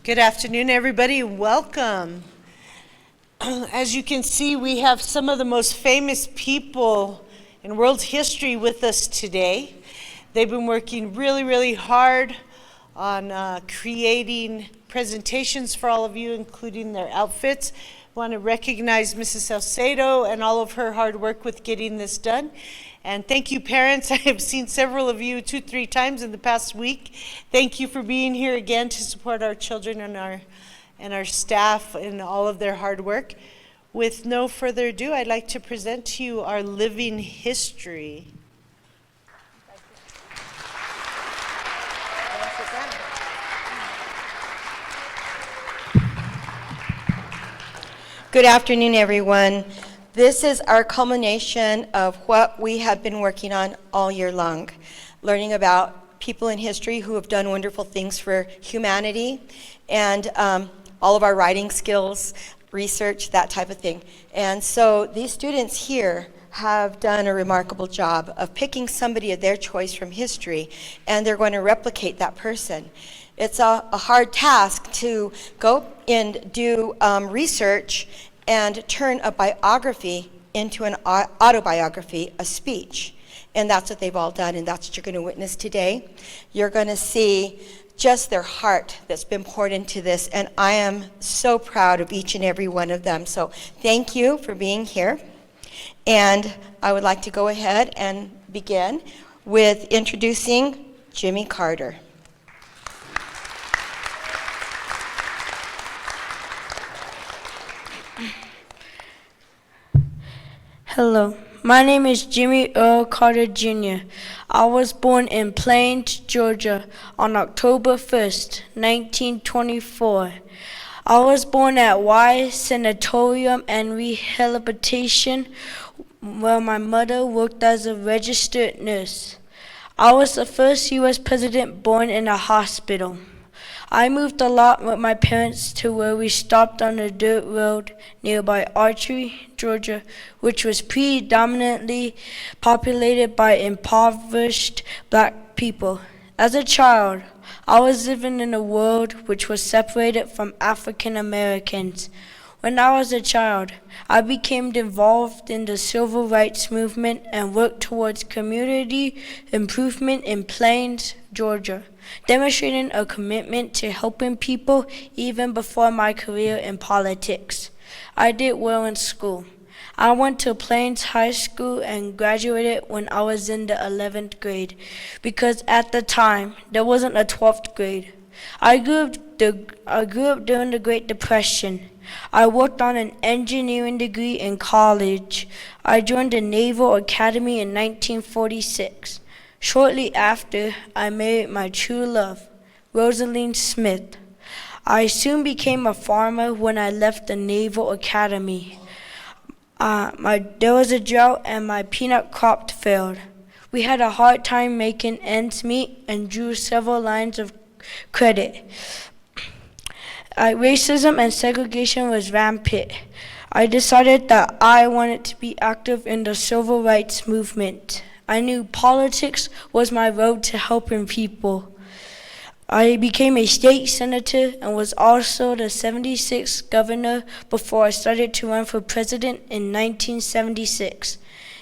Good afternoon, everybody. Welcome. As you can see, we have some of the most famous people in world history with us today. They've been working really, really hard on creating presentations for all of you, including their outfits. I want to recognize Mrs. Salcedo and all of her hard work with getting this done. And thank you, parents. I have seen several of you 2-3 times in the past week. Thank you for being here again to support our children and our staff in all of their hard work. With no further ado, I'd like to present to you our living history. Good afternoon, everyone. This is our culmination of what we have been working on all year long, learning about people in history who have done wonderful things for humanity, and all of our writing skills, research, that type of thing. And so these students here have done a remarkable job of picking somebody of their choice from history, and they're going to replicate that person. It's a hard task to go and do research and turn a biography into an autobiography, a speech. And that's what they've all done, and that's what you're going to witness today. You're going to see just their heart that's been poured into this, and I am so proud of each and every one of them. So thank you for being here. And I would like to go ahead and begin with introducing Jimmy Carter. Hello, my name is Jimmy Earl Carter Jr. I was born in Plains, Georgia on October 1st, 1924. I was born at Y Sanatorium and Rehabilitation, where my mother worked as a registered nurse. I was the first U.S. president born in a hospital. I moved a lot with my parents to where we stopped on a dirt road nearby Archery, Georgia, which was predominantly populated by impoverished black people. As a child, I was living in a world which was separated from African Americans. When I was a child, I became involved in the civil rights movement and worked towards community improvement in Plains, Georgia, demonstrating a commitment to helping people even before my career in politics. I did well in school. I went to Plains High School and graduated when I was in the 11th grade, because at the time, there wasn't a 12th grade. I grew up during the Great Depression. I worked on an engineering degree in college. I joined the Naval Academy in 1946. Shortly after, I married my true love, Rosaline Smith. I soon became a farmer when I left the Naval Academy. There was a drought and my peanut crop failed. We had a hard time making ends meet and drew several lines of credit. Racism and segregation was rampant. I decided that I wanted to be active in the civil rights movement. I knew politics was my road to helping people. I became a state senator and was also the 76th governor before I started to run for president in 1976.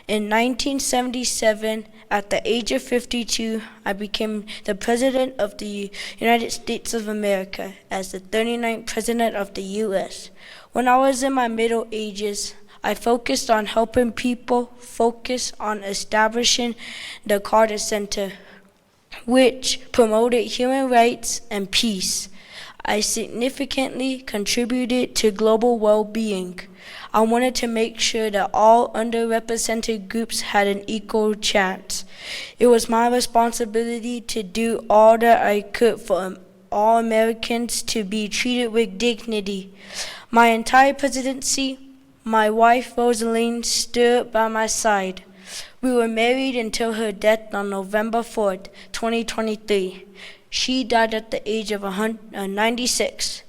In 1977, at the age of 52, I became the President of the United States of America as the 39th President of the U.S. When I was in my middle ages, I focused on helping people, focused on establishing the Carter Center, which promoted human rights and peace. I significantly contributed to global well-being. I wanted to make sure that all underrepresented groups had an equal chance. It was my responsibility to do all that I could for all Americans to be treated with dignity. My entire presidency, my wife Rosaline stood by my side. We were married until her death on November 4th, 2023. She died at the age of 96.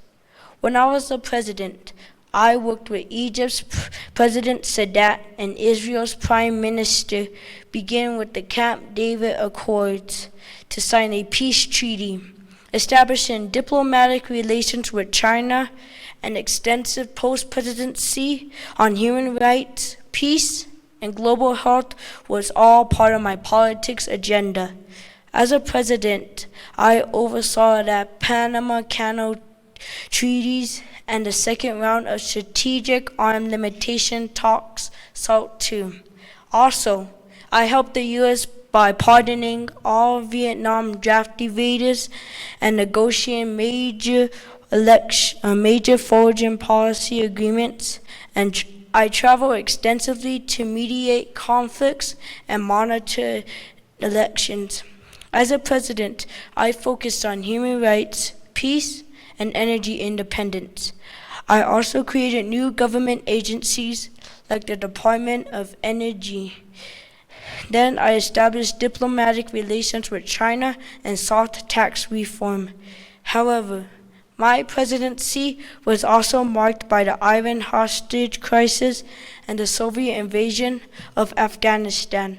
When I was the president, I worked with Egypt's President Sadat and Israel's Prime Minister, beginning with the Camp David Accords, to sign a peace treaty. establishing diplomatic relations with China, and extensive post-presidency on human rights, peace, and global health was all part of my politics agenda. As a president, I oversaw the Panama Canal treaties and the second round of strategic arm limitation talks, SALT II. Also, I helped the U.S. by pardoning all Vietnam draft evaders and negotiating major foreign policy agreements, and I travel extensively to mediate conflicts and monitor elections. As a president, I focused on human rights, peace, and energy independence. I also created new government agencies like the Department of Energy. Then I established diplomatic relations with China and sought tax reform. However, my presidency was also marked by the Iran hostage crisis and the Soviet invasion of Afghanistan,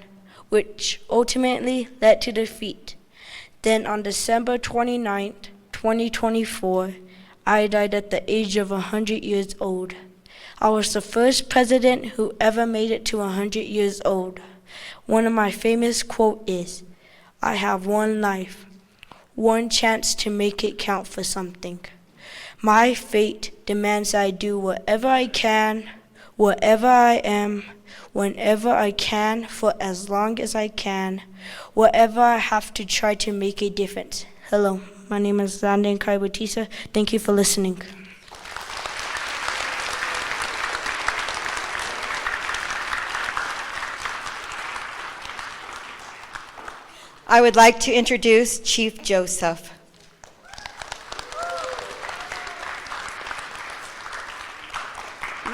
which ultimately led to defeat. Then on December 29, 2024, I died at the age of 100 years old. I was the first president who ever made it to 100 years old. One of my famous quotes is, "I have one life, one chance to make it count for something." My fate demands I do whatever I can, wherever I am, whenever I can, for as long as I can, wherever I have to try to make a difference. Hello, my name is Landon Kaibatisa. Thank you for listening. I would like to introduce Chief Joseph.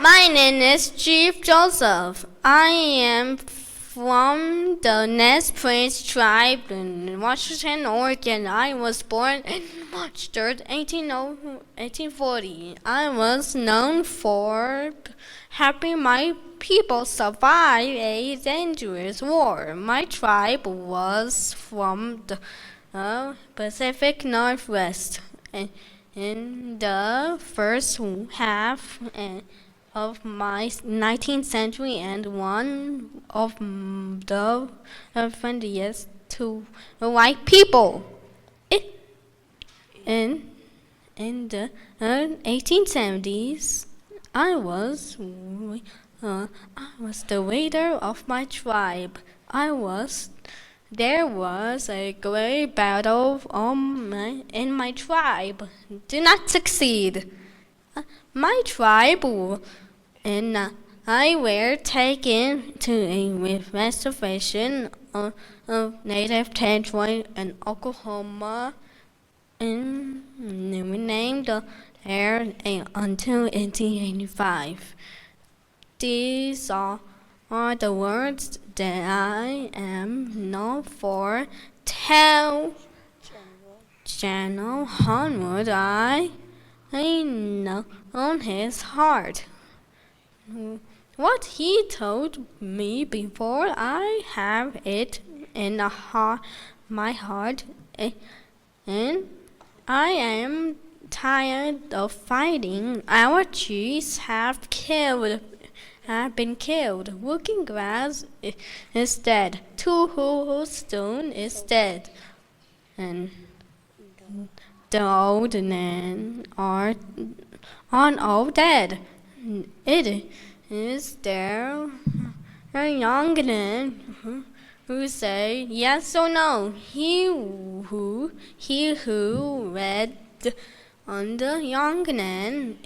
My name is Chief Joseph. I am from the Nez Perce tribe in Washington, Oregon. I was born on March 3rd, 1840. I was known for helping my people survive a dangerous war. My tribe was from the Pacific Northwest. In the first half of my 19th century and one of the friendliest to white people. In the 1870s, I was the leader of my tribe. There was a great battle in my tribe. Did not succeed. My tribe and I were taken to a reservation of native territory in Oklahoma, and we named there until 1885. These are the words that I am known for. Tell General Hunwood I know on his heart. What he told me before, I have it in my heart, and I am tired of fighting. Our chiefs have been killed. Working grass is dead. Stone is dead, and the old men are all dead. It is there a young man who say yes or no. He who read on the young man,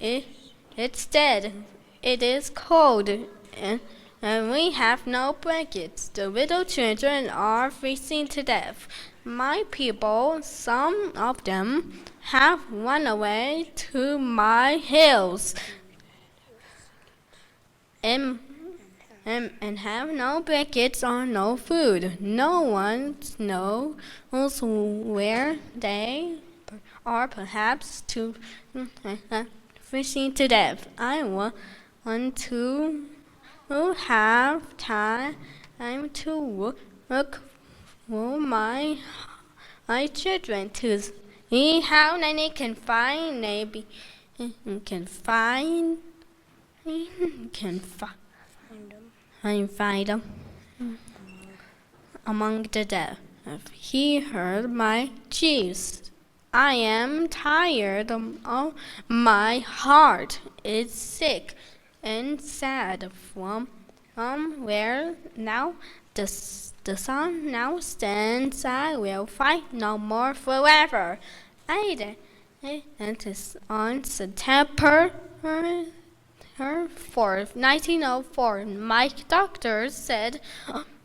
it's dead. It is cold, and we have no blankets. The little children are freezing to death. My people, some of them, have run away to my hills and have no blankets or no food. No one knows where they are, perhaps to freezing to death. I want to have time to look for my children to how many can find, maybe can find find them among the dead. He heard my jeers. I am tired. My heart is sick and sad from where now the sun now stands. I will fight no more forever. And is on September 4th, 1904. My doctor said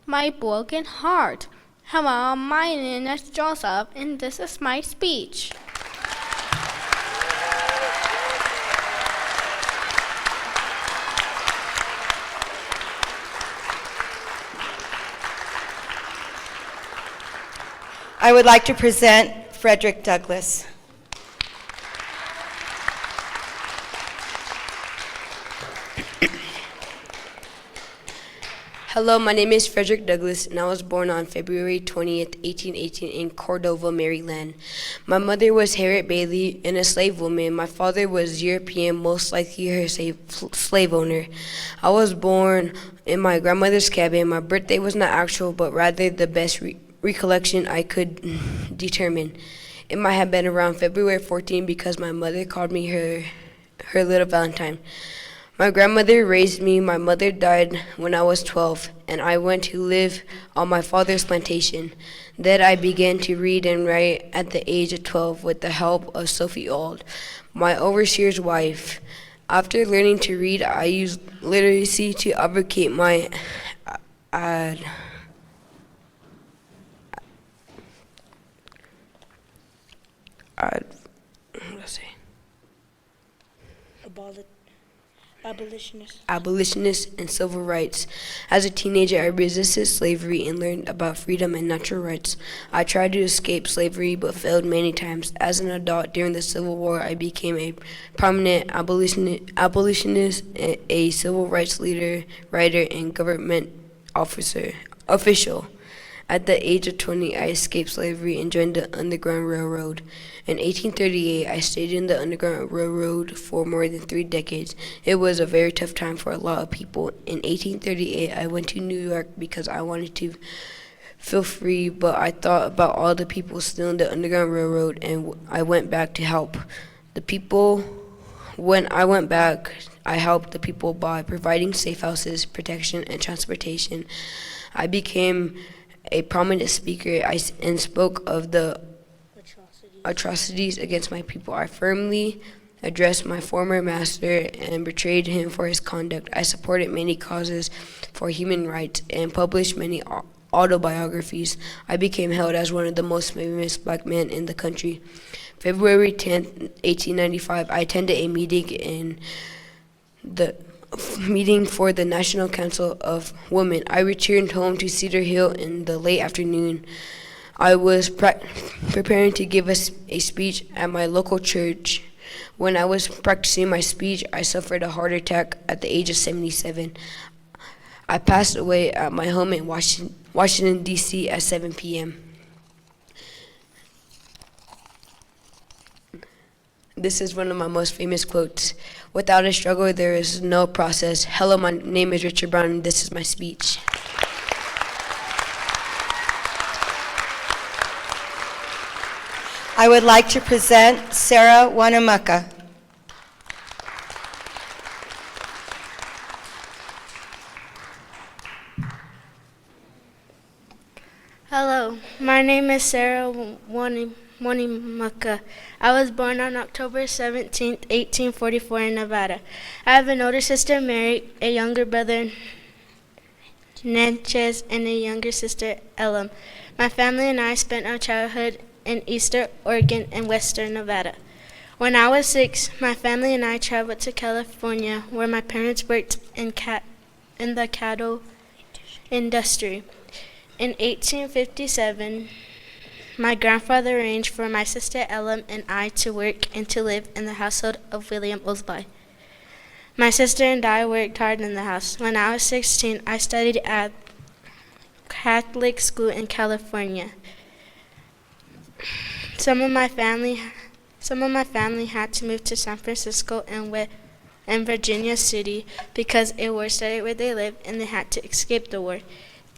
my broken heart. Hello, my name is Joseph, and this is my speech. I would like to present Frederick Douglass. Hello, my name is Frederick Douglass, and I was born on February 20th, 1818 in Cordova, Maryland. My mother was Harriet Bailey and a slave woman. My father was European, most likely her slave owner. I was born in my grandmother's cabin. My birthday was not actual, but rather the best recollection I could determine. It might have been around February 14 because my mother called me her little Valentine. My grandmother raised me. My mother died when I was 12, and I went to live on my father's plantation. Then I began to read and write at the age of 12 with the help of Sophie Auld, my overseer's wife. After learning to read, I used literacy to advocate my abolitionist and civil rights. As a teenager, I resisted slavery and learned about freedom and natural rights. I tried to escape slavery but failed many times. As an adult during the Civil War, I became a prominent abolitionist, a civil rights leader, writer, and government official. At the age of 20, I escaped slavery and joined the Underground Railroad. In 1838, I stayed in the Underground Railroad for more than 3 decades. It was a very tough time for a lot of people. In 1838, I went to New York because I wanted to feel free, but I thought about all the people still in the Underground Railroad, and I went back to help the people. When I went back, I helped the people by providing safe houses, protection, and transportation. I became a prominent speaker and spoke of the atrocities against my people. I firmly addressed my former master and betrayed him for his conduct. I supported many causes for human rights and published many autobiographies. I became hailed as one of the most famous black men in the country. February 10th, 1895, I attended a meeting for the National Council of Women. I returned home to Cedar Hill in the late afternoon. I was preparing to give a speech at my local church. When I was practicing my speech, I suffered a heart attack at the age of 77. I passed away at my home in Washington, D.C. at 7 p.m. This is one of my most famous quotes. Without a struggle, there is no process. Hello, my name is Richard Brown, and this is my speech. I would like to present Sarah Wanamaker. Hello, my name is Sarah Wanamaker. I was born on October 17, 1844 in Nevada. I have an older sister, Mary, a younger brother, Natchez, and a younger sister, Elam. My family and I spent our childhood in Eastern Oregon and Western Nevada. When I was 6, my family and I traveled to California, where my parents worked in the cattle industry. In 1857, my grandfather arranged for my sister Elam and I to work and to live in the household of William Osby. My sister and I worked hard in the house. When I was 16, I studied at Catholic school in California. Some of my family had to move to San Francisco and Virginia City because a war started where they lived and they had to escape the war.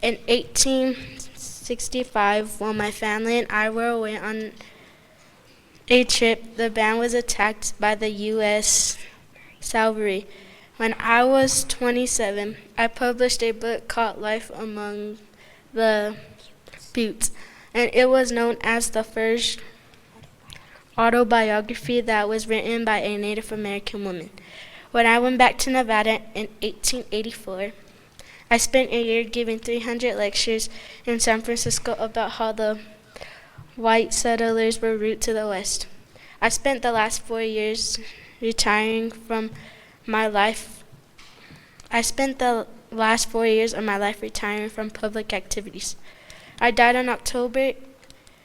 In 1865, while my family and I were away on a trip, the band was attacked by the U.S. Cavalry. When I was 27, I published a book called Life Among the Buttes, and it was known as the first autobiography that was written by a Native American woman. When I went back to Nevada in 1884, I spent a year giving 300 lectures in San Francisco about how the white settlers were rude to the West. I spent the last 4 years retiring from my life. I spent the last 4 years of my life retiring from public activities. I died on October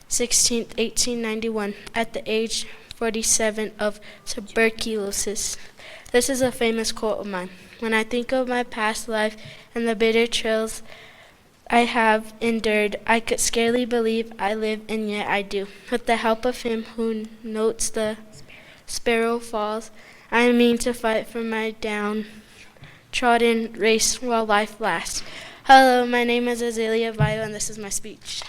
16, 1891, at the age 47 of tuberculosis. This is a famous quote of mine. When I think of my past life and the bitter trials I have endured, I could scarcely believe I live, and yet I do. With the help of him who notes the sparrow falls, I mean to fight for my downtrodden race while life lasts. Hello, my name is Azalea Vio, and this is my speech.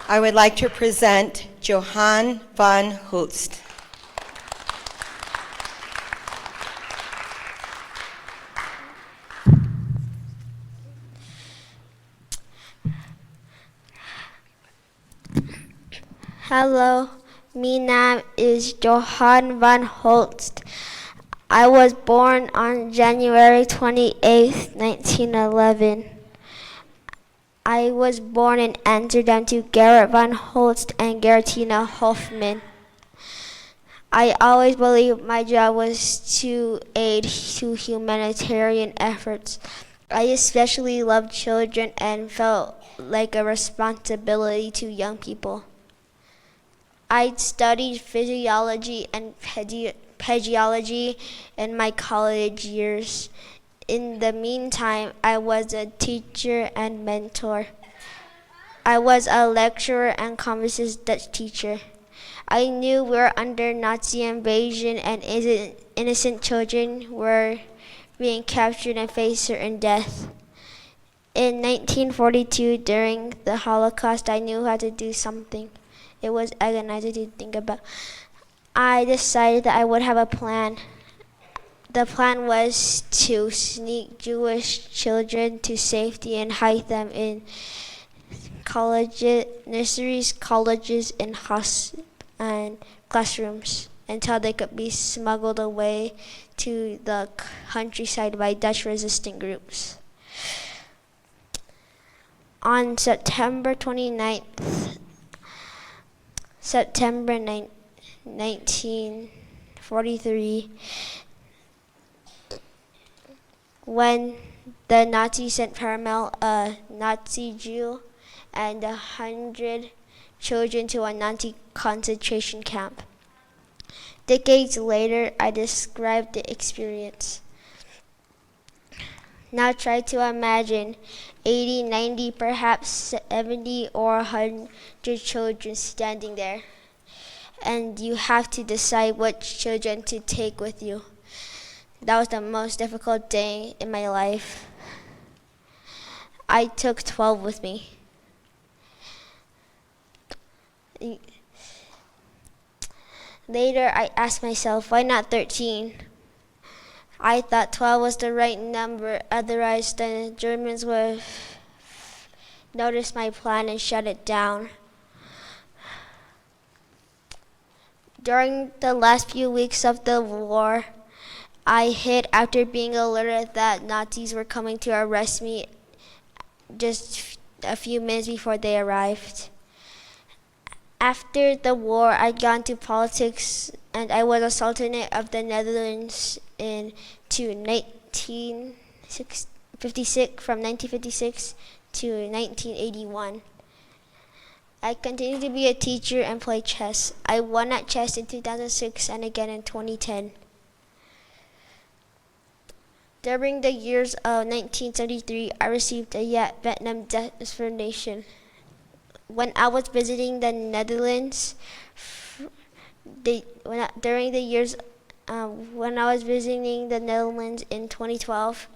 I would like to present Johan Van Holtz. Hello, my name is Johan Van Holtz. I was born on January 28, 1911. I was born in Amsterdam to Gerrit Van Holtz and Gertina Hoffman. I always believed my job was to aid to humanitarian efforts. I especially loved children and felt like a responsibility to young people. I studied physiology and pediology in my college years. In the meantime, I was a teacher and mentor. I was a lecturer and conversations Dutch teacher. I knew we were under Nazi invasion and innocent children were being captured and faced certain death. In 1942, during the Holocaust, I knew how to do something. It was agonizing to think about. I decided that I would have a plan. The plan was to sneak Jewish children to safety and hide them in colleges, nurseries, colleges, and classrooms until they could be smuggled away to the countryside by Dutch resistant groups. On September 1943, when the Nazis sent pell-mell a Nazi Jew and 100 children to a Nazi concentration camp. Decades later, I described the experience. Now try to imagine 80, 90, perhaps 70 or 100 children standing there. And you have to decide which children to take with you. That was the most difficult day in my life. I took 12 with me. Later, I asked myself, why not 13? I thought 12 was the right number, otherwise the Germans would notice my plan and shut it down. During the last few weeks of the war, I hid after being alerted that Nazis were coming to arrest me just a few minutes before they arrived. After the war, I got into politics and I was a Sultanate of the Netherlands from 1956 to 1981. I continued to be a teacher and play chess. I won at chess in 2006 and again in 2010. During the years of 1973, I received a Vietnam designation. When I was visiting the Netherlands, during the years when I was visiting the Netherlands in 2012,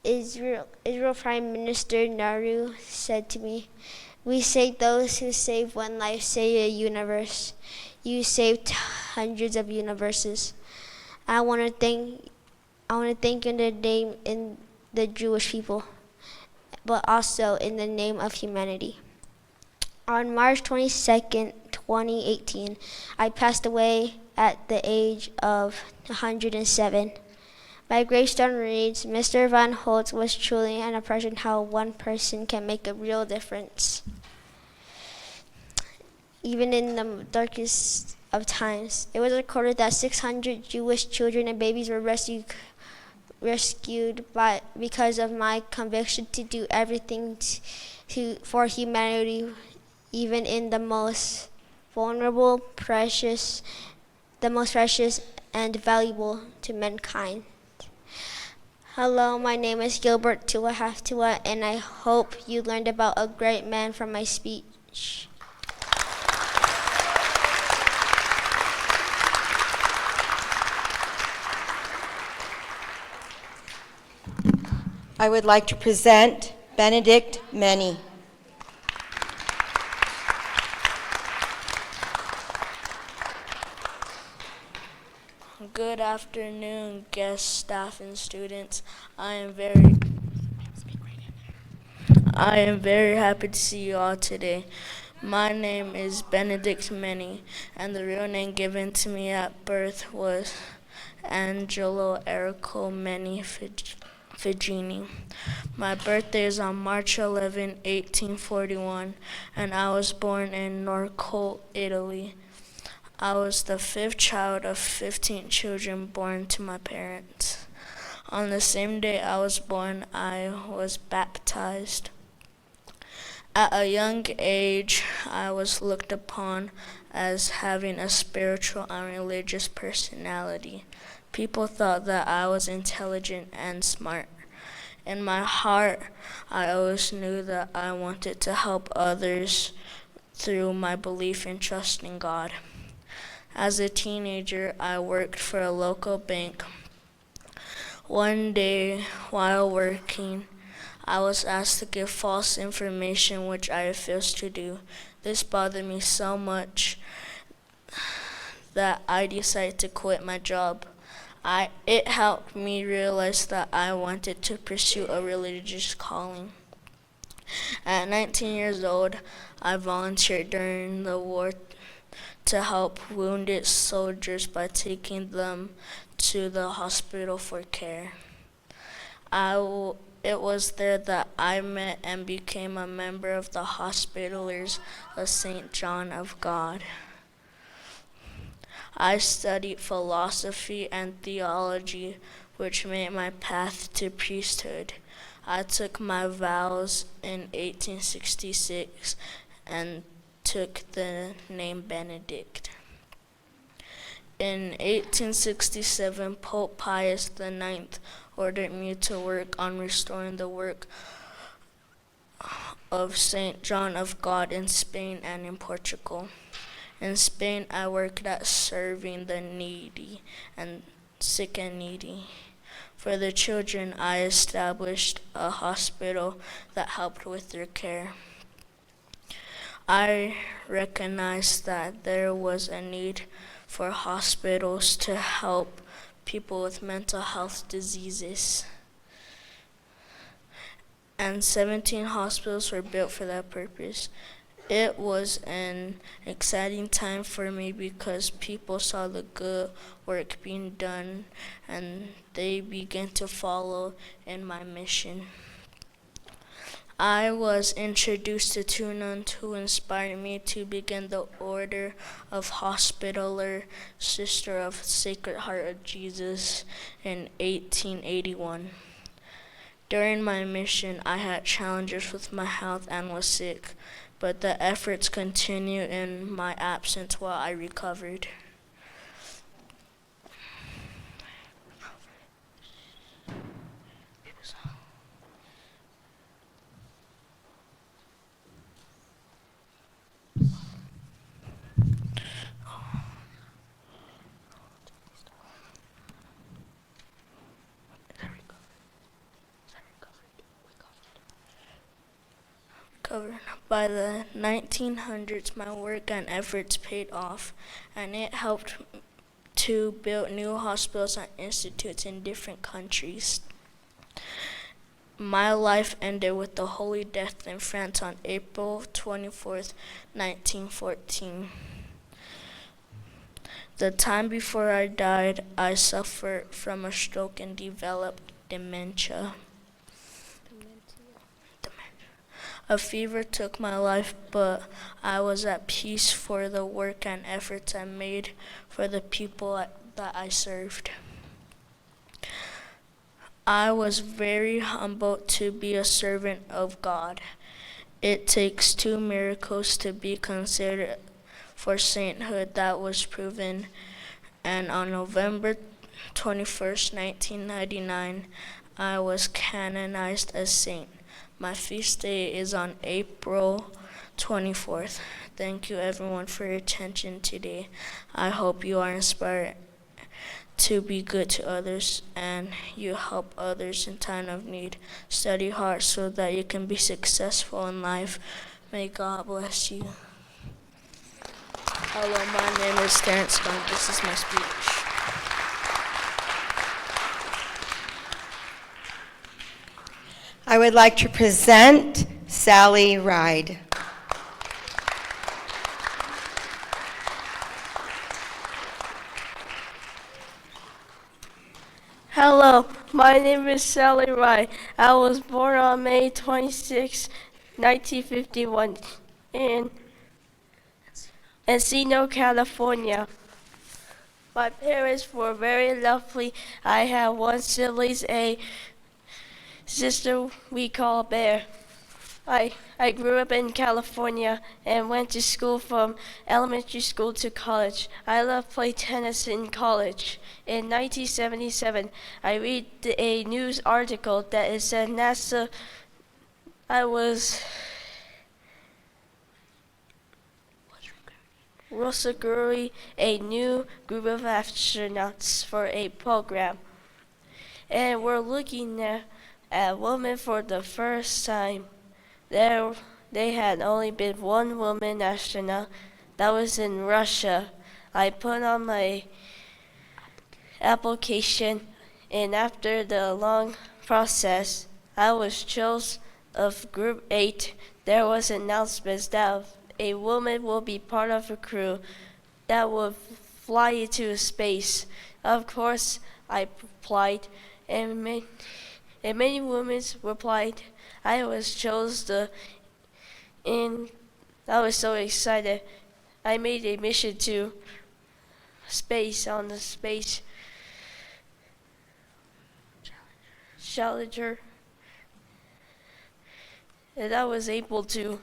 Israel Prime Minister Nehru said to me, "We say those who save one life save a universe. You saved hundreds of universes." I want to thank you in the name in the Jewish people, but also in the name of humanity. On March 22nd, 2018, I passed away at the age of 107. My gravestone reads, "Mr. Van Holtz was truly an impression how one person can make a real difference, even in the darkest of times." It was recorded that 600 Jewish children and babies were rescued because of my conviction to do everything for humanity, even in the most vulnerable, the most precious and valuable to mankind. Hello, my name is Gilbert Tuahaftua, and I hope you learned about a great man from my speech. I would like to present Benedict Many. Good afternoon, guests, staff, and students. I am very happy to see you all today. My name is Benedict Many, and the real name given to me at birth was Angelo Errico Many Figini. My birthday is on March 11, 1841, and I was born in Norcolt, Italy. I was the fifth child of 15 children born to my parents. On the same day I was born, I was baptized. At a young age, I was looked upon as having a spiritual and religious personality. People thought that I was intelligent and smart. In my heart, I always knew that I wanted to help others through my belief and trust in God. As a teenager, I worked for a local bank. One day, while working, I was asked to give false information, which I refused to do. This bothered me so much that I decided to quit my job. It helped me realize that I wanted to pursue a religious calling. At 19 years old, I volunteered during the war to help wounded soldiers by taking them to the hospital for care. It was there that I met and became a member of the Hospitallers of St. John of God. I studied philosophy and theology, which made my path to priesthood. I took my vows in 1866 and took the name Benedict. In 1867, Pope Pius IX ordered me to work on restoring the work of St. John of God in Spain and in Portugal. In Spain, I worked at serving the needy and sick and needy. For the children, I established a hospital that helped with their care. I recognized that there was a need for hospitals to help people with mental health diseases. And 17 hospitals were built for that purpose. It was an exciting time for me because people saw the good work being done and they began to follow in my mission. I was introduced to two nuns who inspired me to begin the Order of Hospitaller Sister of Sacred Heart of Jesus in 1881. During my mission, I had challenges with my health and was sick, but the efforts continued in my absence while I recovered. covered. By the 1900s, my work and efforts paid off, and it helped to build new hospitals and institutes in different countries. My life ended with the Holy Death in France on April 24th, 1914. The time before I died, I suffered from a stroke and developed dementia. A fever took my life, but I was at peace for the work and efforts I made for the people that I served. I was very humbled to be a servant of God. It takes 2 miracles to be considered for sainthood. That was proven, and on November 21st, 1999, I was canonized as saint. My feast day is on April 24th. Thank you everyone for your attention today. I hope you are inspired to be good to others and you help others in time of need. Study hard so that you can be successful in life. May God bless you. Hello, my name is Terrence Gunn. This is my speech. I would like to present Sally Ride. Hello, my name is Sally Rye. I was born on May 26, 1951 in Encino, California. My parents were very lovely. I had one sibling, a sister we call Bear. I grew up in California and went to school from elementary school to college. I loved playing tennis in college. In 1977, I read a news article that it said NASA, was securing a new group of astronauts for a program. And we're looking at women for the first time. They had only been one woman astronaut. That was in Russia. I put on my application, and after the long process, I was chosen of Group 8. There was announcements that a woman will be part of a crew that will fly into space. Of course, I applied, and many women replied. I was chosen, and I was so excited. I made a mission to space on the space Challenger, and I was able to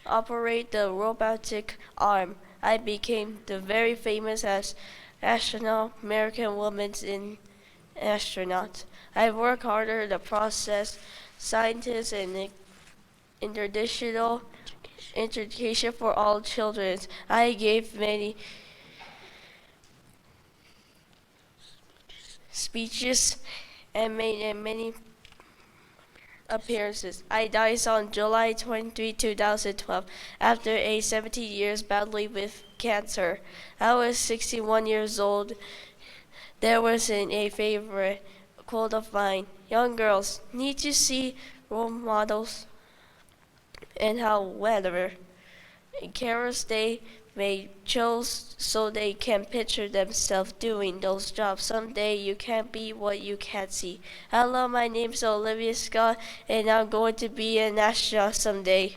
operate the robotic arm. I became the very famous astronaut, American woman in astronaut. I work harder to process scientists and international education for all children. I gave many speeches and made many appearances. I died on July 23, 2012, after a 17 years battling with cancer. I was 61 years old. There wasn't a favorite quote of mine. Young girls need to see role models and how whatever carers they may choose so they can picture themselves doing those jobs. Someday you can't be what you can't see. Hello, my name's Olivia Scott, and I'm going to be an astronaut someday.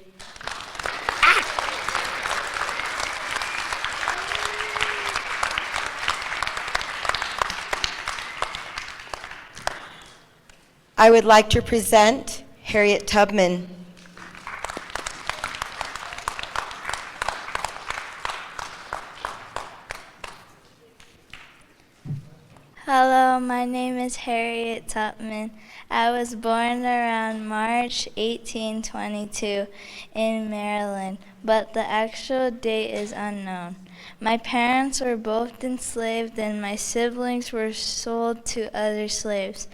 I would like to present Harriet Topman. Hello, my name is Harriet Topman. I was born around March 1822 in Maryland, but the actual date is unknown. My parents were both enslaved and my siblings were sold to other slaves.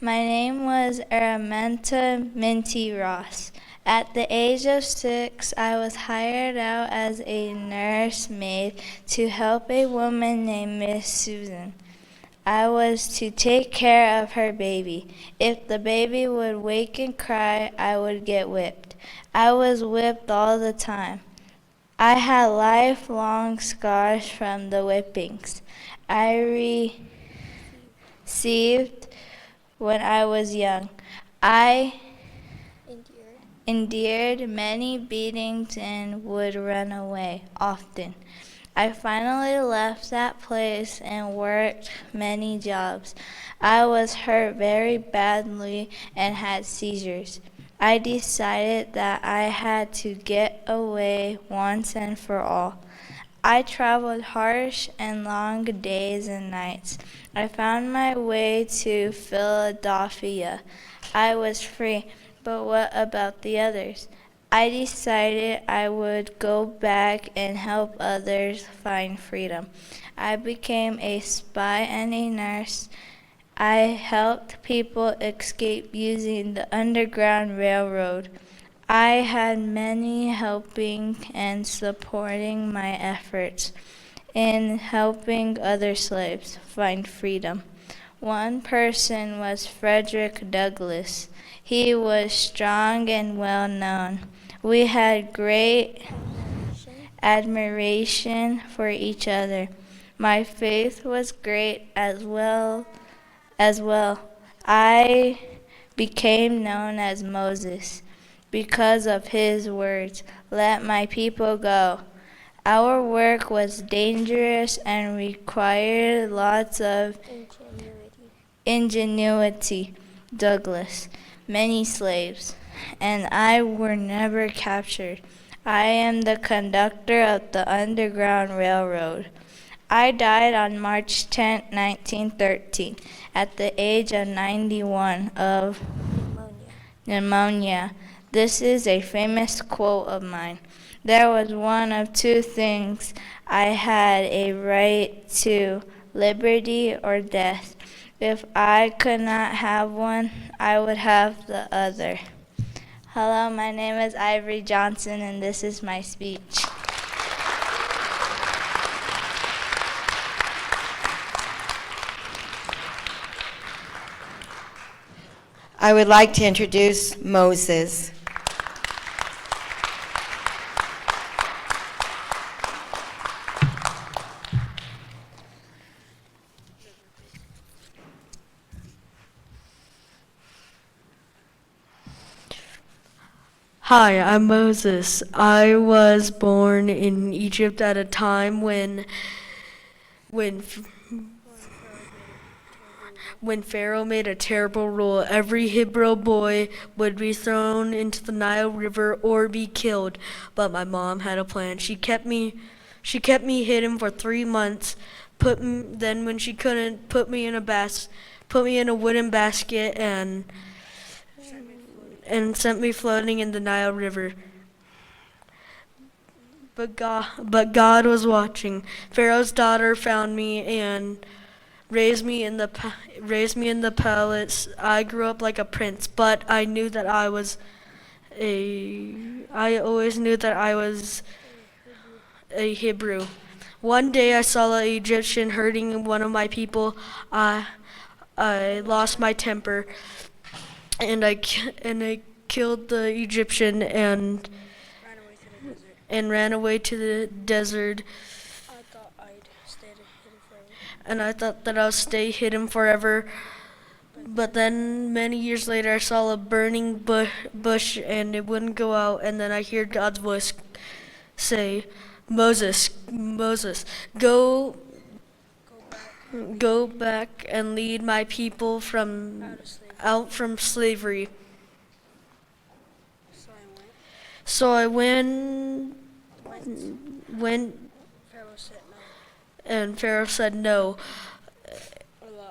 My name was Araminta Minty Ross. At the age of 6, I was hired out as a nursemaid to help a woman named Miss Susan. I was to take care of her baby. If the baby would wake and cry, I would get whipped. I was whipped all the time. I had lifelong scars from the whippings I received when I was young. I endured many beatings and would run away often. I finally left that place and worked many jobs. I was hurt very badly and had seizures. I decided that I had to get away once and for all. I traveled harsh and long days and nights. I found my way to Philadelphia. I was free, but what about the others? I decided I would go back and help others find freedom. I became a spy and a nurse. I helped people escape using the Underground Railroad. I had many helping and supporting my efforts in helping other slaves find freedom. One person was Frederick Douglas. He was strong and well known. We had great admiration for each other. My faith was great as well. I became known as Moses because of his words, "Let my people go." Our work was dangerous and required lots of ingenuity. Douglas, many slaves, and I were never captured. I am the conductor of the Underground Railroad. I died on March 10, 1913, at the age of 91 of pneumonia. This is a famous quote of mine. There was one of two things. I had a right to liberty or death. If I could not have one, I would have the other. Hello, my name is Ivory Johnson, and this is my speech. I would like to introduce Moses. Hi, I'm Moses. I was born in Egypt at a time when Pharaoh made a terrible rule. Every Hebrew boy would be thrown into the Nile River or be killed. But my mom had a plan. She kept me hidden for 3 months. Then when she couldn't, put me in a wooden basket and sent me floating in the Nile River. But God was watching. Pharaoh's daughter found me and raised me in the palace. I grew up like a prince, but I always knew that I was a Hebrew. One day I saw an Egyptian hurting one of my people. I lost my temper. And I killed the Egyptian and ran away to the desert. I thought that I would stay hidden forever. But then many years later, I saw a burning bush and it wouldn't go out. And then I heard God's voice say, "Moses, Moses, go back and lead my people out from slavery." So I went. And Pharaoh said no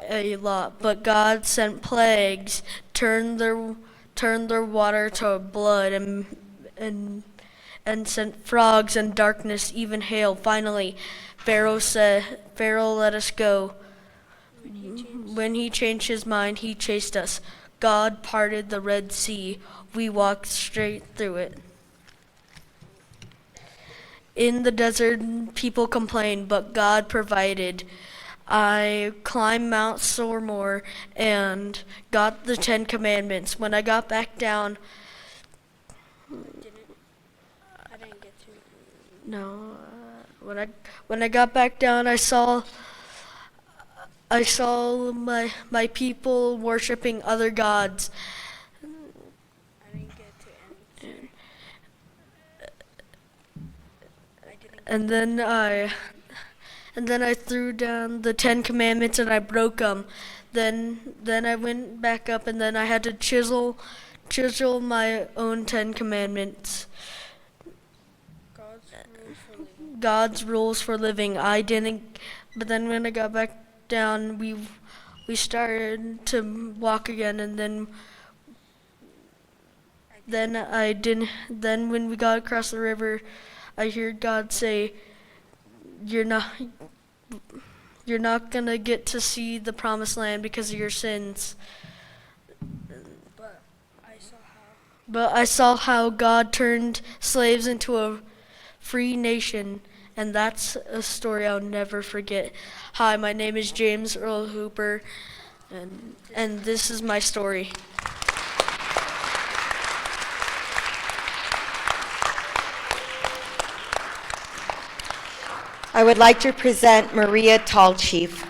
a lot. But God sent plagues, turned their water to blood, and sent frogs and darkness, even hail. Finally, Pharaoh let us go. When he changed his mind, he chased us. God parted the Red Sea. We walked straight through it. In the desert, people complained, but God provided. I climbed Mount Sormor and got the 10 Commandments. When I got back down, when I got back down, I saw my people worshiping other gods. And then I threw down the 10 Commandments and I broke them. Then I went back up and then I had to chisel my own 10 Commandments. God's rules for living. I didn't, but then when I got back down, we started to walk again, and then I didn't. Then when we got across the river, I heard God say, "You're not gonna get to see the promised land because of your sins." But I saw how God turned slaves into a free nation, and that's a story I'll never forget. Hi, my name is James Earl Hooper, and this is my story. I would like to present Maria Tallchief.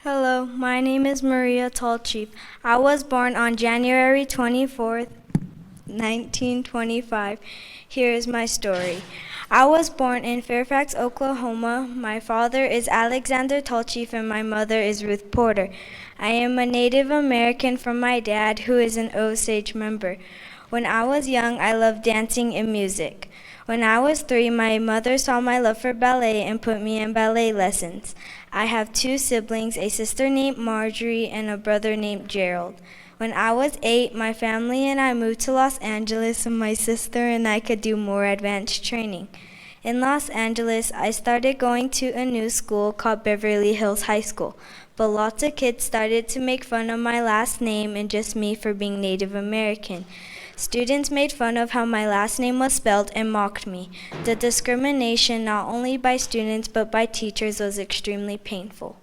Hello, my name is Maria Tallchief. I was born on January 24th, 1925. Here is my story. I was born in Fairfax, Oklahoma. My father is Alexander Tallchief and my mother is Ruth Porter. I am a Native American from my dad, who is an Osage member. When I was young, I loved dancing and music. When I was 3, my mother saw my love for ballet and put me in ballet lessons. I have 2 siblings, a sister named Marjorie and a brother named Gerald. When I was 8, my family and I moved to Los Angeles so my sister and I could do more advanced training. In Los Angeles, I started going to a new school called Beverly Hills High School, but lots of kids started to make fun of my last name and just me for being Native American. Students made fun of how my last name was spelled and mocked me. The discrimination, not only by students but by teachers, was extremely painful.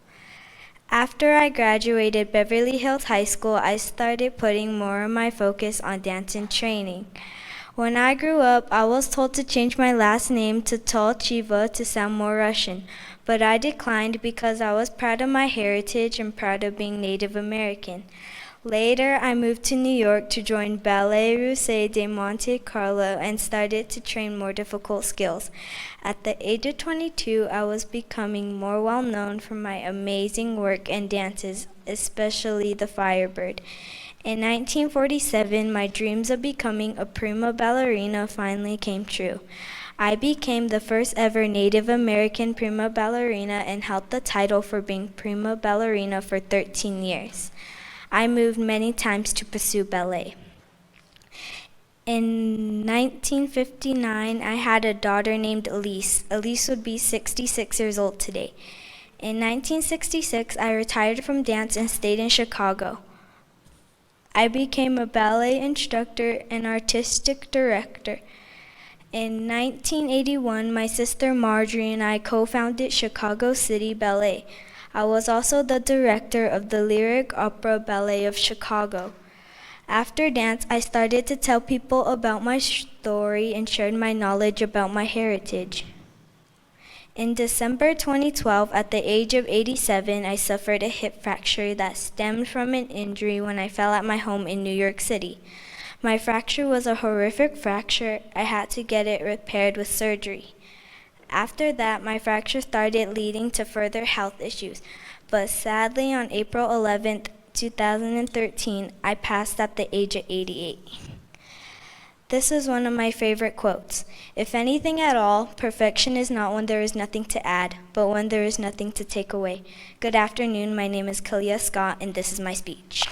After I graduated Beverly Hills High School, I started putting more of my focus on dance and training. When I grew up, I was told to change my last name to Tallchieva to sound more Russian, but I declined because I was proud of my heritage and proud of being Native American. Later, I moved to New York to join Ballet Russe de Monte Carlo and started to train more difficult skills. At the age of 22, I was becoming more well known for my amazing work and dances, especially the Firebird. In 1947, my dreams of becoming a prima ballerina finally came true. I became the first ever Native American prima ballerina and held the title for being prima ballerina for 13 years. I moved many times to pursue ballet. In 1959, I had a daughter named Elise. Elise would be 66 years old today. In 1966, I retired from dance and stayed in Chicago. I became a ballet instructor and artistic director. In 1981, my sister Marjorie and I co-founded Chicago City Ballet. I was also the director of the Lyric Opera Ballet of Chicago. After dance, I started to tell people about my story and shared my knowledge about my heritage. In December 2012, at the age of 87, I suffered a hip fracture that stemmed from an injury when I fell at my home in New York City. My fracture was a horrific fracture. I had to get it repaired with surgery. After that, my fracture started leading to further health issues, but sadly on April 11th, 2013, I passed at the age of 88. This is one of my favorite quotes. If anything at all, perfection is not when there is nothing to add, but when there is nothing to take away. Good afternoon, my name is Kalia Scott, and this is my speech.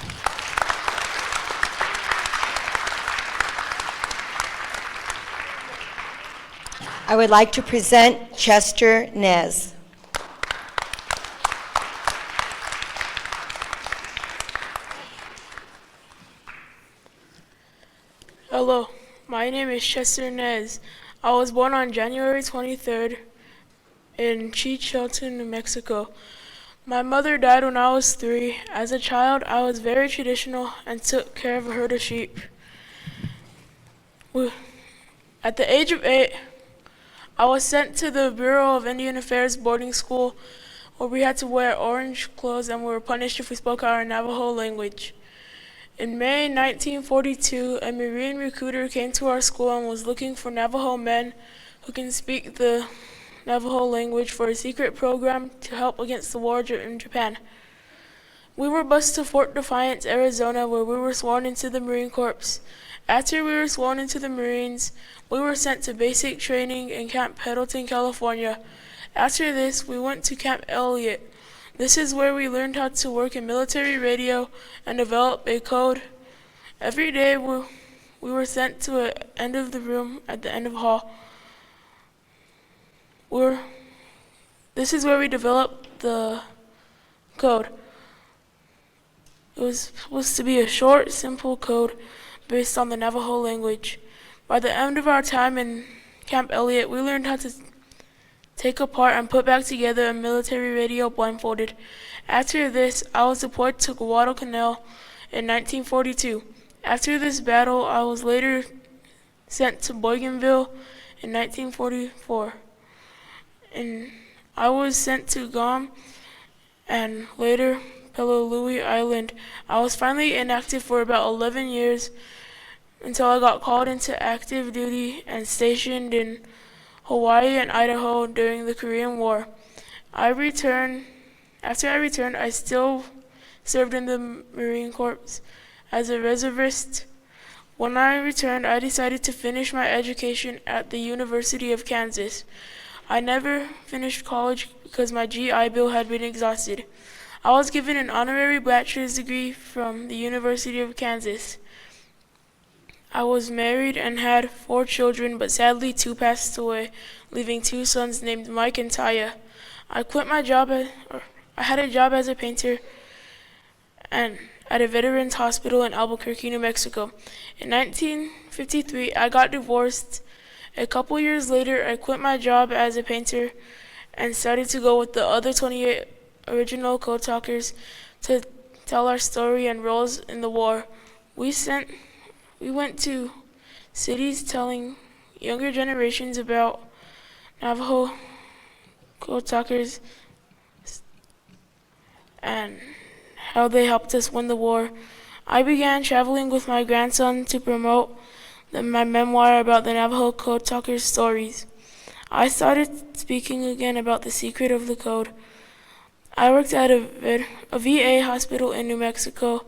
I would like to present Chester Nez. Hello, my name is Chester Nez. I was born on January 23rd in Chicholten, New Mexico. My mother died when I was 3. As a child, I was very traditional and took care of a herd of sheep. At the age of 8, I was sent to the Bureau of Indian Affairs boarding school where we had to wear orange clothes and we were punished if we spoke our Navajo language. In May 1942, a Marine recruiter came to our school and was looking for Navajo men who can speak the Navajo language for a secret program to help against the war in Japan. We were bused to Fort Defiance, Arizona, where we were sworn into the Marine Corps. After we were sworn into the Marines, we were sent to basic training in Camp Pendleton, California. After this, we went to Camp Elliott. This is where we learned how to work in military radio and develop a code. Every day, we were sent to the end of the room at the end of hall. This is where we developed the code. It was supposed to be a short, simple code based on the Navajo language. By the end of our time in Camp Elliott, we learned how to take apart and put back together a military radio blindfolded. After this, I was deployed to Guadalcanal in 1942. After this battle, I was later sent to Bougainville in 1944. And I was sent to Guam and later Peleliu Island. I was finally inactive for about 11 years until I got called into active duty and stationed in Hawaii and Idaho during the Korean War. After I returned, I still served in the Marine Corps as a reservist. When I returned, I decided to finish my education at the University of Kansas. I never finished college because my GI Bill had been exhausted. I was given an honorary bachelor's degree from the University of Kansas. I was married and had 4 children, but sadly 2 passed away, leaving 2 sons named Mike and Taya. I had a job as a painter and at a veterans hospital in Albuquerque, New Mexico. In 1953, I got divorced. A couple years later, I quit my job as a painter and started to go with the other 28 original code talkers to tell our story and roles in the war. We went to cities telling younger generations about Navajo code talkers and how they helped us win the war. I began traveling with my grandson to promote my memoir about the Navajo code talkers' stories. I started speaking again about the secret of the code. I worked at a VA hospital in New Mexico,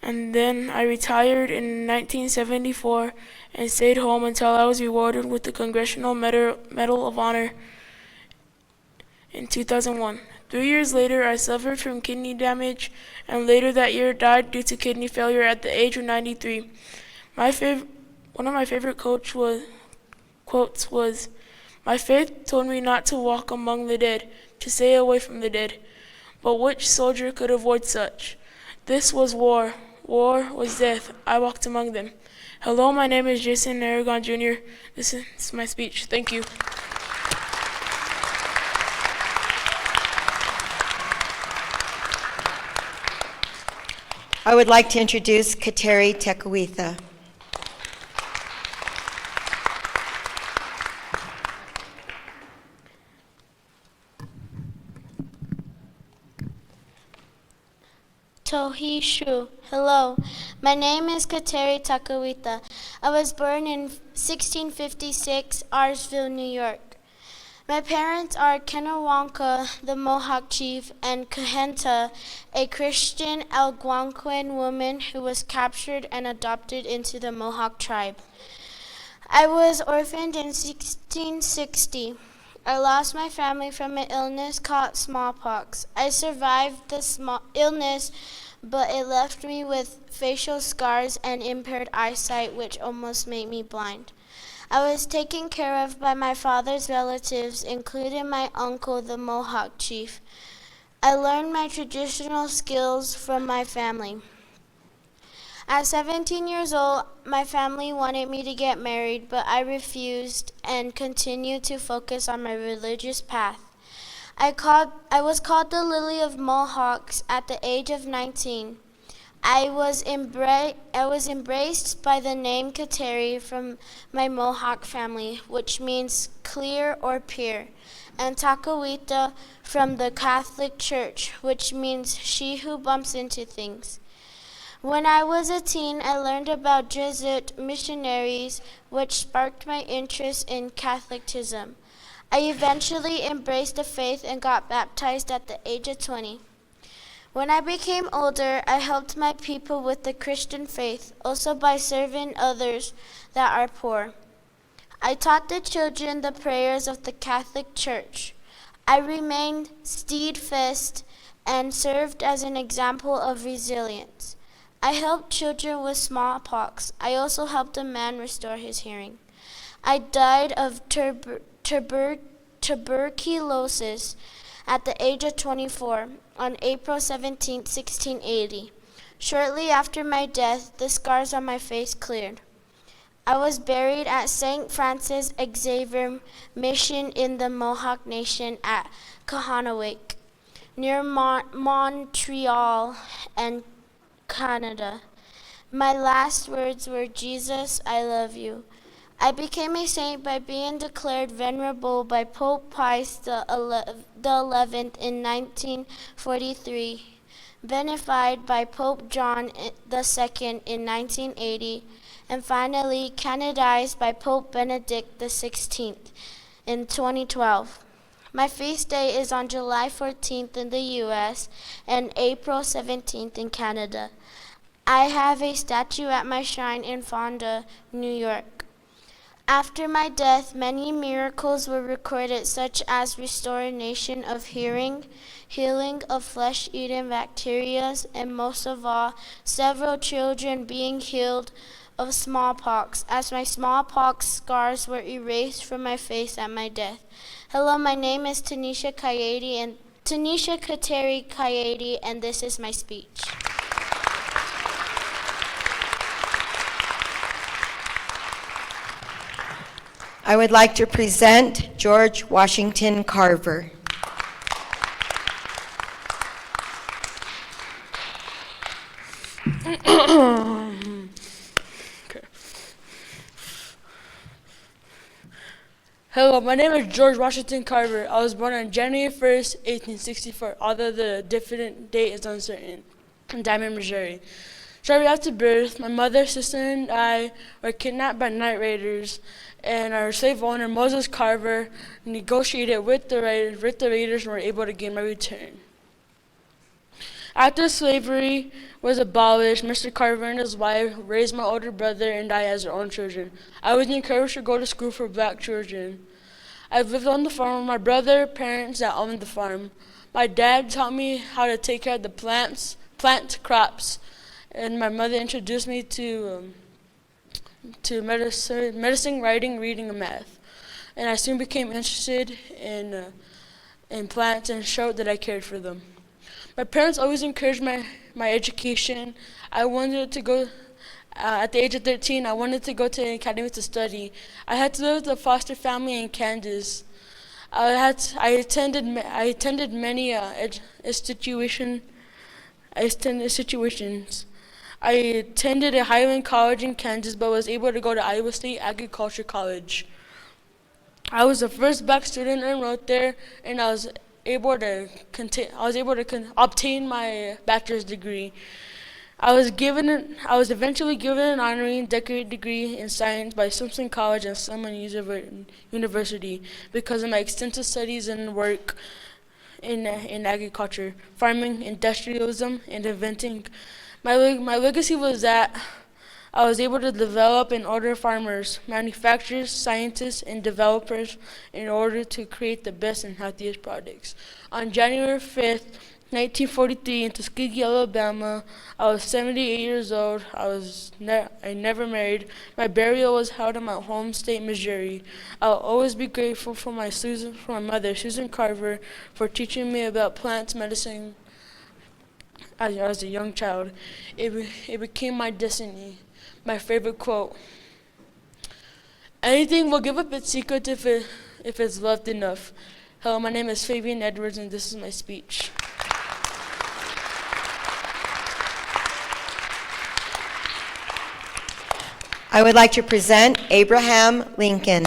and then I retired in 1974 and stayed home until I was rewarded with the Congressional Medal of Honor in 2001. 3 years later, I suffered from kidney damage and later that year died due to kidney failure at the age of 93. One of my favorite quotes was, "My faith told me not to walk among the dead, to stay away from the dead. But which soldier could avoid such? This was war. War was death. I walked among them." Hello, my name is Jason Aragon Jr. This is my speech. Thank you. I would like to introduce Kateri Takawita. Tohi Shu. Hello, my name is Kateri Takawita. I was born in 1656, Arsville, New York. My parents are Kennewanka, the Mohawk chief, and Kahenta, a Christian Algonquin woman who was captured and adopted into the Mohawk tribe. I was orphaned in 1660. I lost my family from an illness called smallpox. I survived the illness, but it left me with facial scars and impaired eyesight, which almost made me blind. I was taken care of by my father's relatives, including my uncle, the Mohawk chief. I learned my traditional skills from my family. At 17 years old, my family wanted me to get married, but I refused and continued to focus on my religious path. I was called the Lily of Mohawks at the age of 19. I was embraced by the name Kateri from my Mohawk family, which means clear or pure, and Takawita from the Catholic Church, which means she who bumps into things. When I was a teen, I learned about Jesuit missionaries, which sparked my interest in Catholicism. I eventually embraced the faith and got baptized at the age of 20. When I became older, I helped my people with the Christian faith, also by serving others that are poor. I taught the children the prayers of the Catholic Church. I remained steadfast and served as an example of resilience. I helped children with smallpox. I also helped a man restore his hearing. I died of tuberculosis at the age of 24 on April 17, 1680. Shortly after my death, the scars on my face cleared. I was buried at St. Francis Xavier Mission in the Mohawk Nation at Kahanawake, near Montreal and Canada. My last words were, "Jesus, I love you." I became a saint by being declared venerable by Pope Pius the 11th in 1943, beatified by Pope John II in 1980, and finally canonized by Pope Benedict XVI in 2012. My feast day is on July 14th in the U.S. and April 17th in Canada. I have a statue at my shrine in Fonda, New York. After my death, many miracles were recorded, such as restoration of hearing, healing of flesh-eating bacteria, and most of all, several children being healed of smallpox, as my smallpox scars were erased from my face at my death. Hello, my name is Tanisha Kateri Takawita, and this is my speech. I would like to present George Washington Carver. Hello, my name is George Washington Carver. I was born on January 1st, 1864, although the definite date is uncertain, in Diamond, Missouri. Shortly after birth, my mother, sister, and I were kidnapped by night raiders, and our slave owner, Moses Carver, negotiated with the raiders and were able to gain my return. After slavery was abolished, Mr. Carver and his wife raised my older brother and I as their own children. I was encouraged to go to school for black children. I've lived on the farm with my brother, parents that owned the farm. My dad taught me how to take care of the plant crops, and my mother introduced me to medicine, writing, reading, and math. And I soon became interested in plants and showed that I cared for them. My parents always encouraged my education. I wanted to go, at the age of 13, I wanted to go to an academy to study. I had to live with a foster family in Kansas. I attended many situations. I attended a Highland College in Kansas, but was able to go to Iowa State Agriculture College. I was the first black student enrolled there, and I was able to obtain my bachelor's degree. I was eventually given an honorary and decorated degree in science by Simpson College and Selman University because of my extensive studies and work in agriculture, farming, industrialism, and inventing. My legacy was that I was able to develop and order farmers, manufacturers, scientists, and developers in order to create the best and healthiest products. On January 5th, 1943, in Tuskegee, Alabama, I was 78 years old. I never married. My burial was held in my home state, Missouri. I'll always be grateful for my mother, Susan Carver, for teaching me about plants, medicine, as a young child. It became my destiny. My favorite quote: "Anything will give up its secret if it's loved enough." Hello, my name is Fabian Edwards, and this is my speech. I would like to present Abraham Lincoln.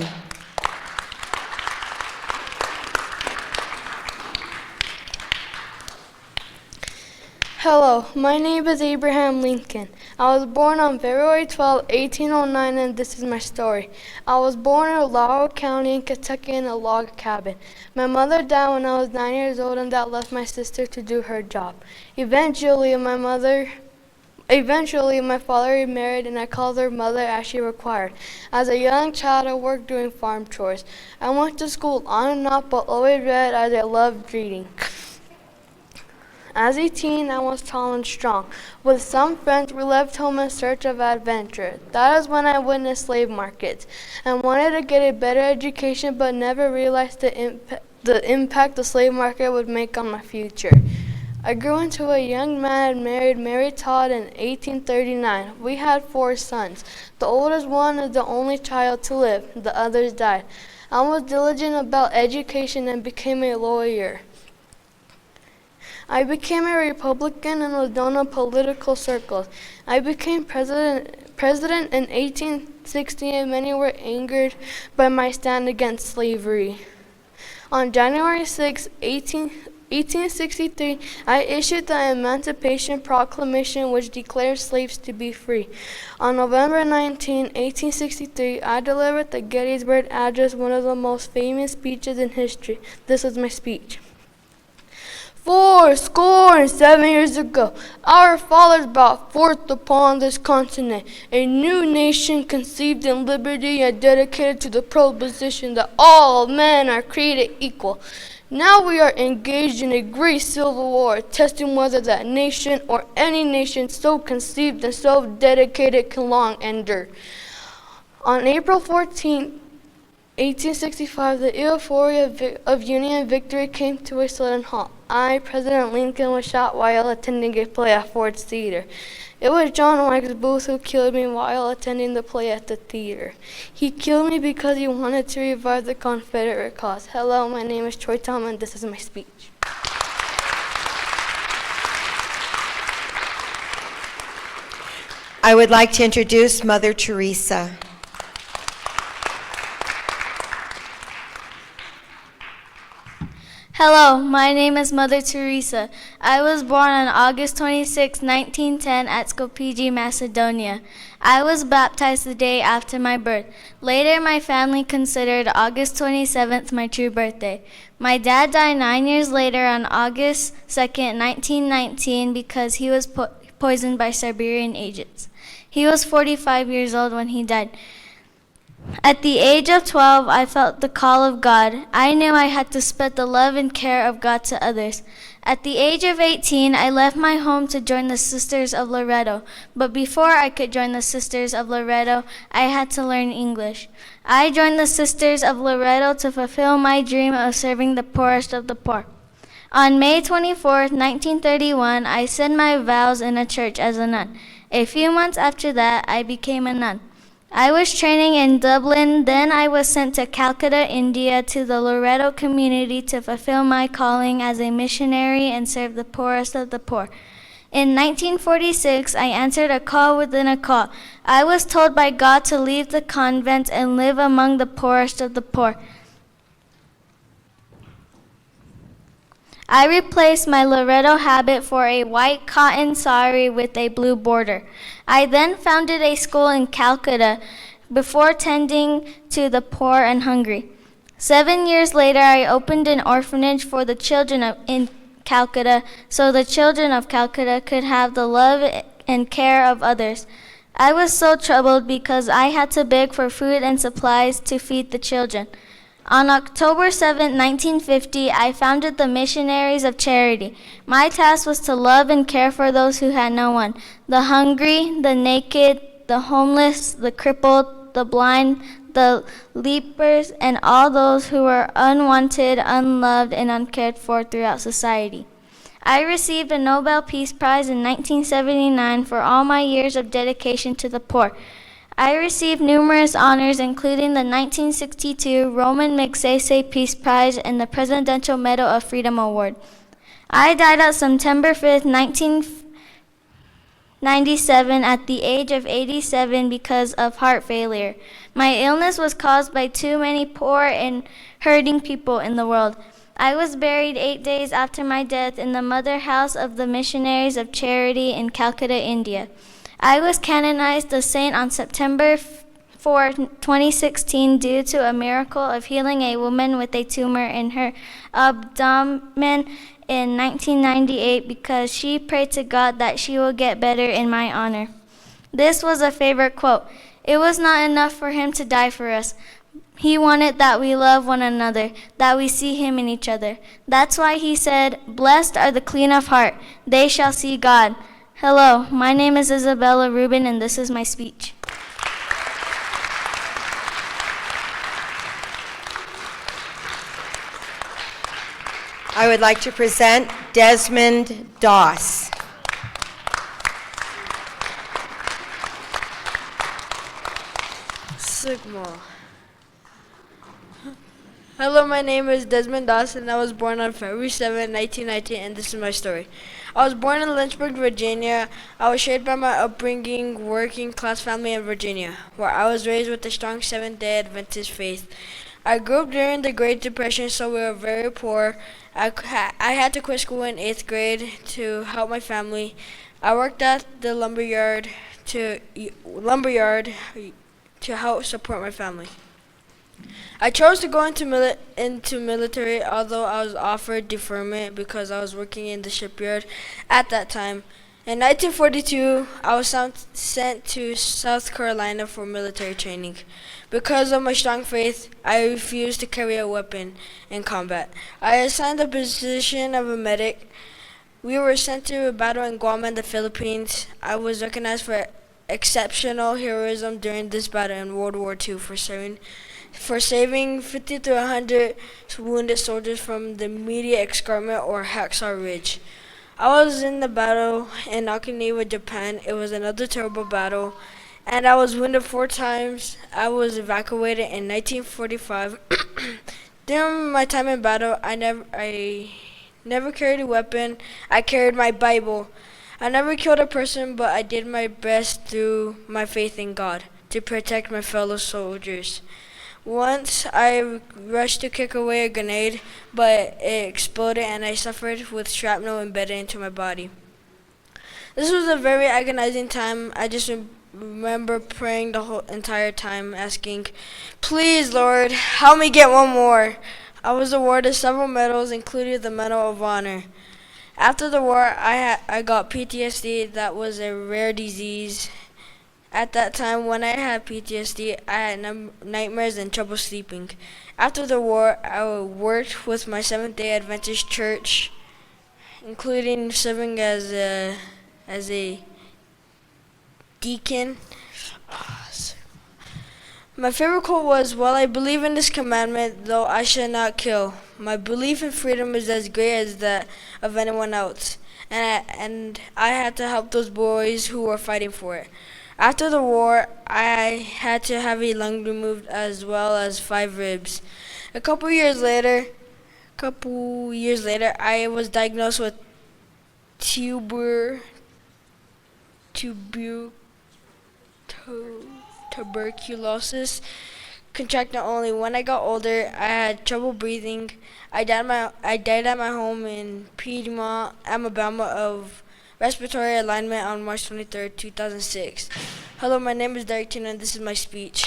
Hello, my name is Abraham Lincoln. I was born on February 12, 1809, and this is my story. I was born in Laurel County in Kentucky in a log cabin. My mother died when I was 9 years old, and that left my sister to do her job. Eventually, my father remarried, and I called her mother as she required. As a young child, I worked doing farm chores. I went to school on and off, but always read as I loved reading. As a teen, I was tall and strong. With some friends, we left home in search of adventure. That is when I witnessed slave markets. I wanted to get a better education, but never realized the impact the slave market would make on my future. I grew into a young man and married Mary Todd in 1839. We had 4 sons. The oldest one is the only child to live. The others died. I was diligent about education and became a lawyer. I became a Republican and was known in political circles. I became president in 1860, and many were angered by my stand against slavery. On January 6, 1863, I issued the Emancipation Proclamation, which declared slaves to be free. On November 19, 1863, I delivered the Gettysburg Address, one of the most famous speeches in history. This is my speech. 77 years ago, our fathers brought forth upon this continent a new nation conceived in liberty and dedicated to the proposition that all men are created equal. Now we are engaged in a great civil war, testing whether that nation or any nation so conceived and so dedicated can long endure. On April 14, 1865, the euphoria of Union victory came to a sudden halt. I, President Lincoln, was shot while attending a play at Ford's Theater. It was John Wilkes Booth who killed me while attending the play at the theater. He killed me because he wanted to revive the Confederate cause. Hello, my name is Troy Tom, and this is my speech. I would like to introduce Mother Teresa. Hello, my name is Mother Teresa. I was born on August 26, 1910 at Skopje, Macedonia. I was baptized the day after my birth. Later, my family considered August 27th my true birthday. My dad died 9 years later on August 2nd, 1919 because he was poisoned by Siberian agents. He was 45 years old when he died. At the age of 12, I felt the call of God. I knew I had to spread the love and care of God to others. At the age of 18, I left my home to join the Sisters of Loretto. But before I could join the Sisters of Loretto, I had to learn English. I joined the Sisters of Loretto to fulfill my dream of serving the poorest of the poor. On May 24, 1931, I said my vows in a church as a nun. A few months after that, I became a nun. I was training in Dublin, then I was sent to Calcutta, India, to the Loretto community to fulfill my calling as a missionary and serve the poorest of the poor. In 1946, I answered a call within a call. I was told by God to leave the convent and live among the poorest of the poor. I replaced my Loretto habit for a white cotton sari with a blue border. I then founded a school in Calcutta before tending to the poor and hungry. 7 years later, I opened an orphanage for the children in Calcutta so the children of Calcutta could have the love and care of others. I was so troubled because I had to beg for food and supplies to feed the children. On October 7, 1950, I founded the Missionaries of Charity. My task was to love and care for those who had no one, the hungry, the naked, the homeless, the crippled, the blind, the lepers, and all those who were unwanted, unloved, and uncared for throughout society. I received a Nobel Peace Prize in 1979 for all my years of dedication to the poor. I received numerous honors, including the 1962 Roman Magsaysay Peace Prize and the Presidential Medal of Freedom Award. I died on September 5, 1997 at the age of 87 because of heart failure. My illness was caused by too many poor and hurting people in the world. I was buried 8 days after my death in the Mother House of the Missionaries of Charity in Calcutta, India. I was canonized a saint on September 4, 2016 due to a miracle of healing a woman with a tumor in her abdomen in 1998 because she prayed to God that she will get better in my honor. This was a favorite quote. It was not enough for him to die for us. He wanted that we love one another, that we see him in each other. That's why he said, "Blessed are the clean of heart, they shall see God." Hello, my name is Isabella Rubin, and this is my speech. I would like to present Desmond Dawson. Sigma. Hello, my name is Desmond Dawson. I was born on February 7, 1919, and this is my story. I was born in Lynchburg, Virginia. I was shaped by my upbringing, working-class family in Virginia, where I was raised with a strong Seventh-day Adventist faith. I grew up during the Great Depression, so we were very poor. I had to quit school in 8th grade to help my family. I worked at the lumberyard to help support my family. I chose to go into military, although I was offered deferment because I was working in the shipyard at that time. In 1942, I was sent to South Carolina for military training. Because of my strong faith, I refused to carry a weapon in combat. I assigned the position of a medic. We were sent to a battle in Guam and the Philippines. I was recognized for exceptional heroism during this battle in World War II for saving 50 to 100 wounded soldiers from the immediate escarpment or Hacksaw Ridge. I was in the battle in Okinawa, Japan. It was another terrible battle, and I was wounded 4 times. I was evacuated in 1945. During my time in battle, I never carried a weapon. I carried my Bible. I never killed a person, but I did my best through my faith in God to protect my fellow soldiers. Once I rushed to kick away a grenade, but it exploded and I suffered with shrapnel embedded into my body. This was a very agonizing time. I just remember praying the whole entire time, asking, "Please, Lord, help me get one more." I was awarded several medals, including the Medal of Honor. After the war, I got PTSD. That was a rare disease. At that time, when I had PTSD, I had nightmares and trouble sleeping. After the war, I worked with my Seventh-day Adventist church, including serving as a deacon. My favorite quote was, "While I believe in this commandment, though I shall not kill, my belief in freedom is as great as that of anyone else." And I had to help those boys who were fighting for it. After the war, I had to have a lung removed as well as 5 ribs. A couple years later, I was diagnosed with tuberculosis, contracted only. When I got older, I had trouble breathing. I died at my home in Piedmont, Alabama of respiratory alignment on March 23rd, 2006. Hello, my name is Derek Tina, and this is my speech.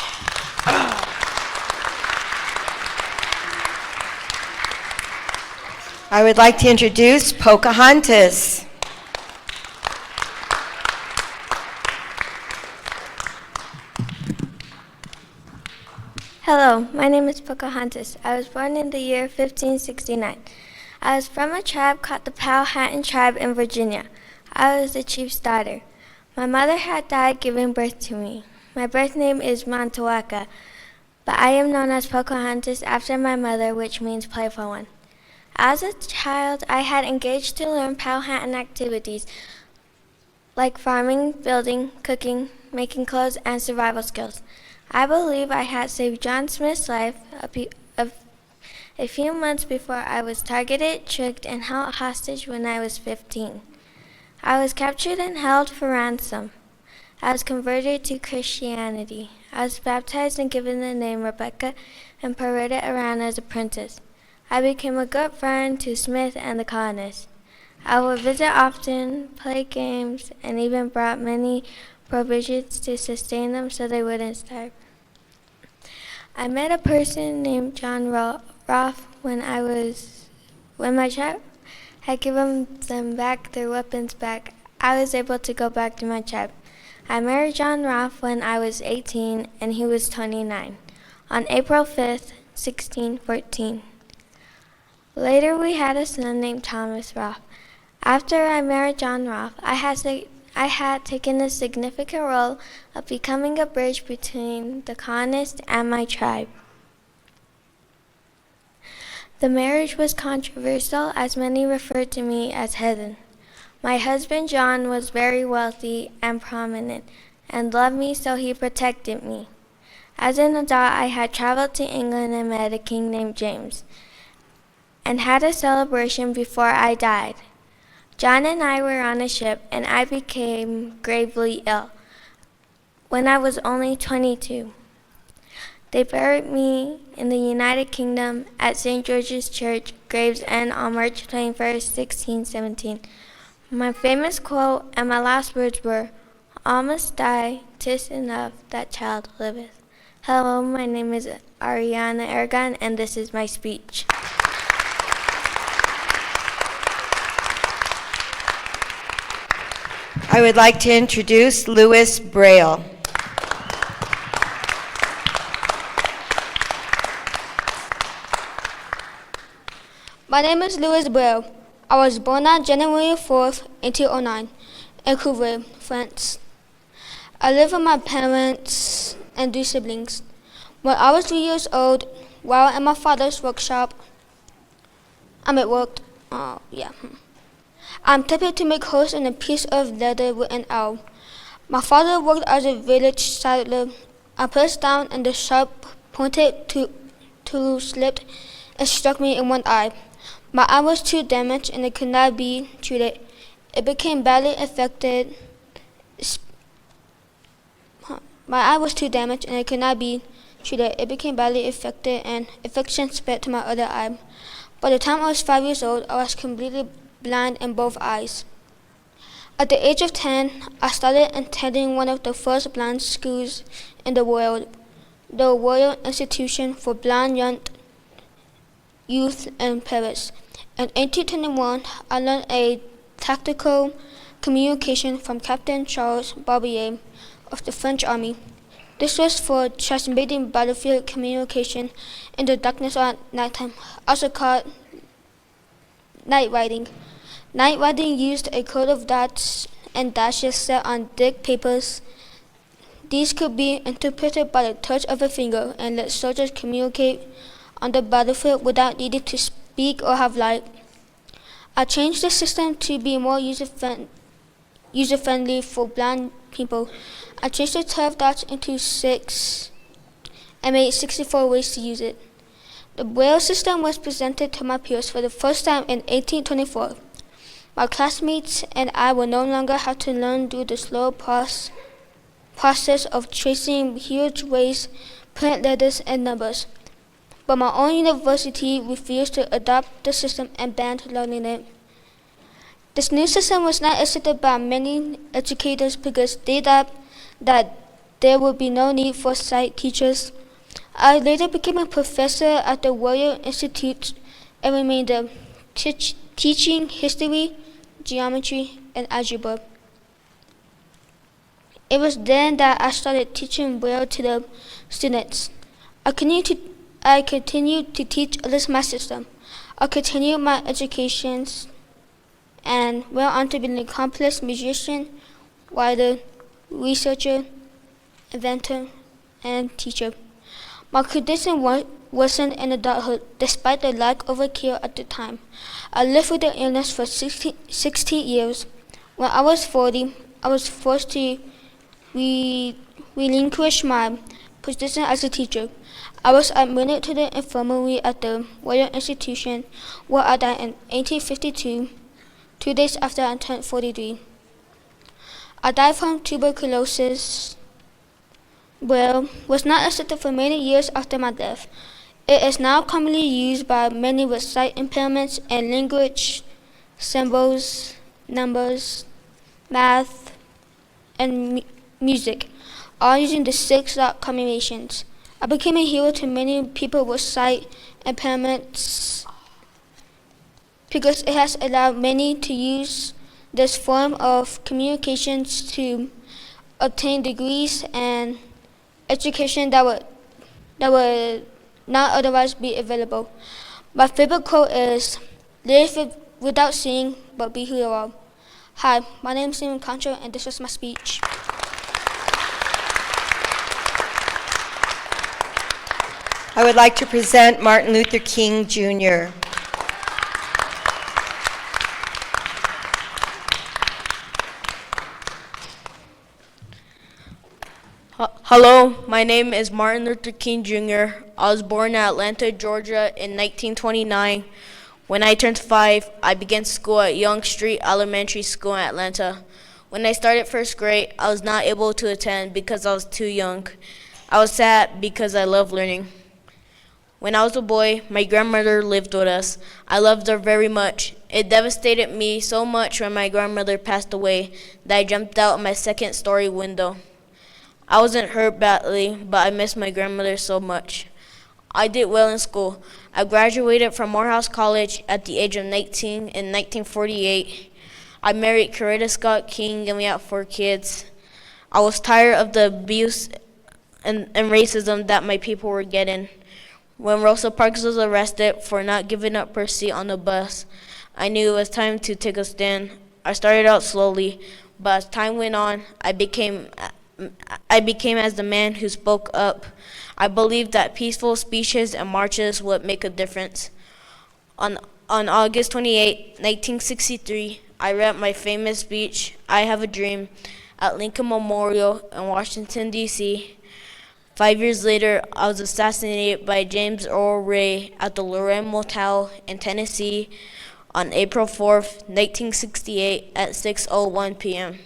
I would like to introduce Pocahontas. Hello, my name is Pocahontas. I was born in the year 1569. I was from a tribe called the Powhatan tribe in Virginia. I was the chief's daughter. My mother had died giving birth to me. My birth name is Montawaka, but I am known as Pocahontas after my mother, which means playful one. As a child, I had engaged to learn Powhatan activities like farming, building, cooking, making clothes, and survival skills. I believe I had saved John Smith's life a few months before I was targeted, tricked, and held hostage when I was 15. I was captured and held for ransom. I was converted to Christianity. I was baptized and given the name Rebecca and paraded around as a princess. I became a good friend to Smith and the colonists. I would visit often, play games, and even brought many provisions to sustain them so they wouldn't starve. I met a person named John Roth when my tribe had given them back their weapons back. I was able to go back to my tribe. I married John Roth when I was 18 and he was 29 on April 5th, 1614. Later we had a son named Thomas Roth. After I married John Roth, I had taken a significant role of becoming a bridge between the colonists and my tribe. The marriage was controversial as many referred to me as heathen. My husband John was very wealthy and prominent and loved me, so he protected me. As an adult, I had traveled to England and met a king named James and had a celebration before I died. John and I were on a ship, and I became gravely ill when I was only 22. They buried me in the United Kingdom at St. George's Church, Gravesend, on March 21st, 1617. My famous quote and my last words were, "All must die, 'tis enough that child liveth." Hello, my name is Ariana Aragon, and this is my speech. I would like to introduce Louis Braille. My name is Louis Braille. I was born on January 4th, 1809, in Carver, France. I live with my parents and 3 siblings. When I was 3 years old, while in my father's workshop, I'm tempted to make holes in a piece of leather with an awl. My father worked as a village saddler. I pressed down and the sharp pointed tool slipped and struck me in one eye. My eye was too damaged and it could not be treated. It became badly affected. It became badly affected and infection spread to my other eye. By the time I was 5 years old, I was completely blind in both eyes. At the age of 10, I started attending one of the first blind schools in the world, the Royal Institution for Blind Young Youth in Paris. In 1821, I learned a tactical communication from Captain Charles Barbier of the French Army. This was for transmitting battlefield communication in the darkness at nighttime, also called night riding. Night riding used a code of dots and dashes set on thick papers. These could be interpreted by the touch of a finger and let soldiers communicate on the battlefield without needing to speak or have light. I changed the system to be more user-friendly for blind people. I changed the 12 dots into 6 and made 64 ways to use it. The Braille system was presented to my peers for the first time in 1824. My classmates and I will no longer have to learn through the slow process of tracing huge ways, print letters, and numbers. But my own university refused to adopt the system and banned learning it. This new system was not accepted by many educators because they thought that there would be no need for sight teachers. I later became a professor at the Royal Institute and remained there, teaching history, geometry, and algebra. It was then that I started teaching Braille to the students. I continued to teach this math system. I continued my educations and went on to be an accomplished musician, writer, researcher, inventor, and teacher. My condition worsened in adulthood despite the lack of a cure at the time. I lived with the illness for 16 years. When I was 40, I was forced to relinquish my position as a teacher. I was admitted to the infirmary at the Royal Institution, where I died in 1852, 2 days after I turned 43. I died from tuberculosis, was not accepted for many years after my death. It is now commonly used by many with sight impairments and language, symbols, numbers, math, and music, all using the 6 dot combinations. I became a hero to many people with sight impairments because it has allowed many to use this form of communications to obtain degrees and education that would not otherwise be available. My favorite quote is, "Live without seeing, but be who you are." Hi, my name is Simon Concho, and this was my speech. I would like to present Martin Luther King Jr. Hello, my name is Martin Luther King Jr. I was born in Atlanta, Georgia in 1929. When I turned 5, I began school at Young Street Elementary School in Atlanta. When I started first grade, I was not able to attend because I was too young. I was sad because I love learning. When I was a boy, my grandmother lived with us. I loved her very much. It devastated me so much when my grandmother passed away that I jumped out my second-story window. I wasn't hurt badly, but I missed my grandmother so much. I did well in school. I graduated from Morehouse College at the age of 19 in 1948. I married Coretta Scott King and we had 4 kids. I was tired of the abuse and racism that my people were getting. When Rosa Parks was arrested for not giving up her seat on the bus, I knew it was time to take a stand. I started out slowly, but as time went on, I became as the man who spoke up. I believed that peaceful speeches and marches would make a difference. On August 28, 1963, I read my famous speech, "I Have a Dream," at Lincoln Memorial in Washington, D.C. 5 years later, I was assassinated by James Earl Ray at the Lorraine Motel in Tennessee on April 4th, 1968 at 6:01 p.m.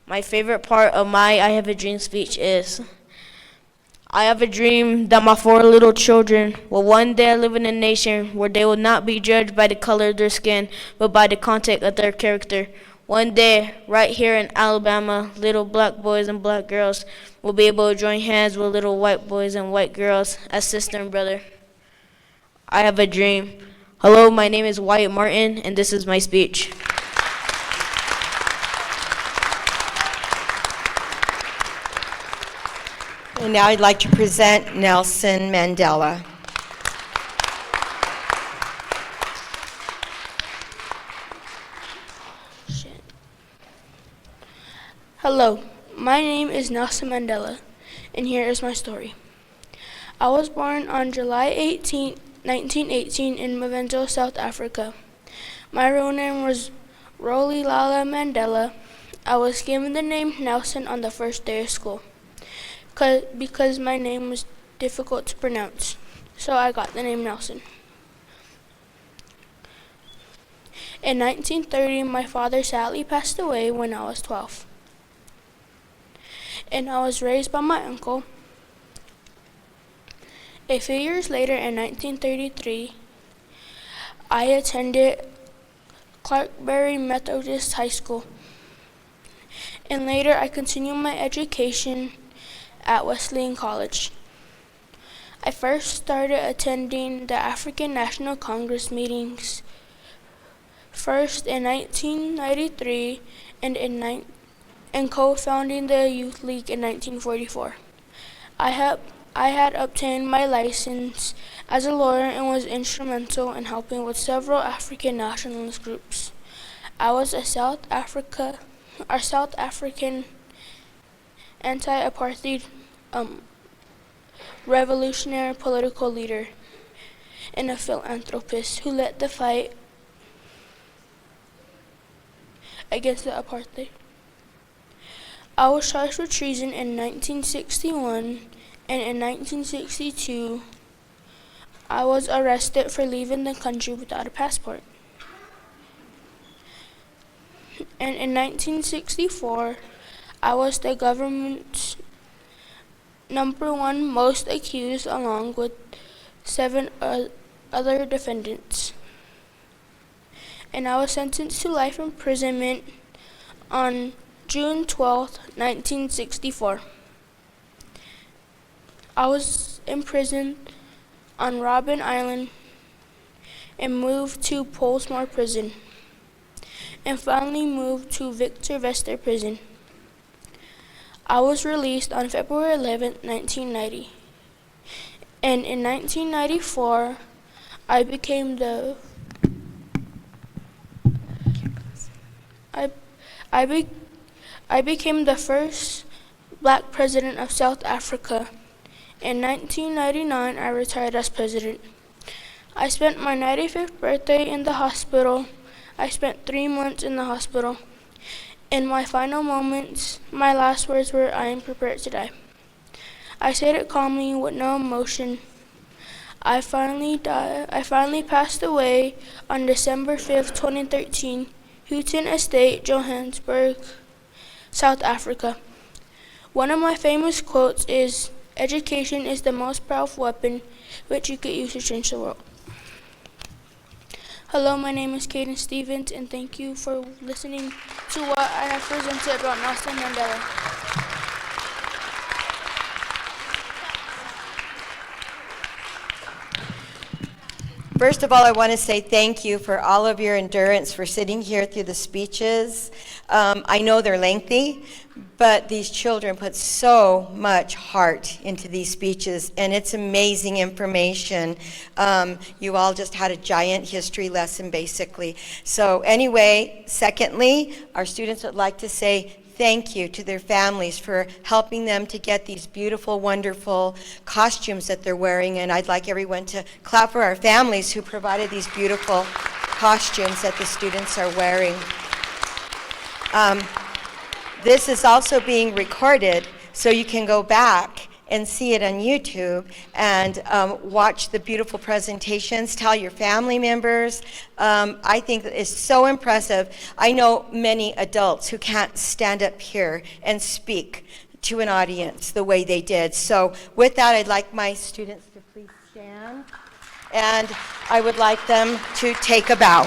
My favorite part of my I Have a Dream speech is, "I have a dream that my 4 little children will one day live in a nation where they will not be judged by the color of their skin, but by the content of their character. One day, right here in Alabama, little black boys and black girls will be able to join hands with little white boys and white girls as sister and brother. I have a dream." Hello, my name is Wyatt Martin, and this is my speech. And now I'd like to present Nelson Mandela. Hello, my name is Nelson Mandela, and here is my story. I was born on July 18, 1918 in Mavenzo, South Africa. My real name was Rolilala Mandela. I was given the name Nelson on the first day of school because my name was difficult to pronounce, so I got the name Nelson. In 1930, my father sadly passed away when I was 12. And I was raised by my uncle. A few years later, in 1933, I attended Clarkberry Methodist High School. And later, I continued my education at Wesleyan College. I first started attending the African National Congress meetings, first in 1993 and co-founding the Youth League in 1944. I helped I had obtained my license as a lawyer and was instrumental in helping with several African nationalist groups. I was a South African anti-apartheid revolutionary political leader and a philanthropist who led the fight against the apartheid. I was charged with treason in 1961, and in 1962, I was arrested for leaving the country without a passport. And in 1964, I was the government's #1 most accused, along with 7 other defendants. And I was sentenced to life imprisonment on June 12, 1964. I was imprisoned on Robben Island and moved to Pollsmoor Prison, and finally moved to Victor Vester Prison. I was released on February 11, 1990. And in 1994, I became the first Black president of South Africa. In 1999, I retired as president. I spent my 95th birthday in the hospital. I spent 3 months in the hospital. In my final moments, my last words were, "I am prepared to die." I said it calmly with no emotion. I finally passed away on December 5th, 2013, Houghton Estate, Johannesburg, South Africa. One of my famous quotes is, "Education is the most powerful weapon which you could use to change the world." Hello, my name is Caden Stevens, and thank you for listening to what I have presented about Nelson Mandela. First of all, I want to say thank you for all of your endurance for sitting here through the speeches. I know they're lengthy, but these children put so much heart into these speeches, and it's amazing information. You all just had a giant history lesson, basically. So anyway, secondly, our students would like to say thank you to their families for helping them to get these beautiful, wonderful costumes that they're wearing. And I'd like everyone to clap for our families who provided these beautiful costumes that the students are wearing. This is also being recorded, so you can go back and see it on YouTube and watch the beautiful presentations. Tell your family members. I think that it's so impressive. I know many adults who can't stand up here and speak to an audience the way they did. So with that, I'd like my students to please stand, and I would like them to take a bow.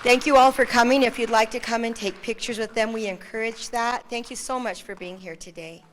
Thank you all for coming. If you'd like to come and take pictures with them, we encourage that. Thank you so much for being here today.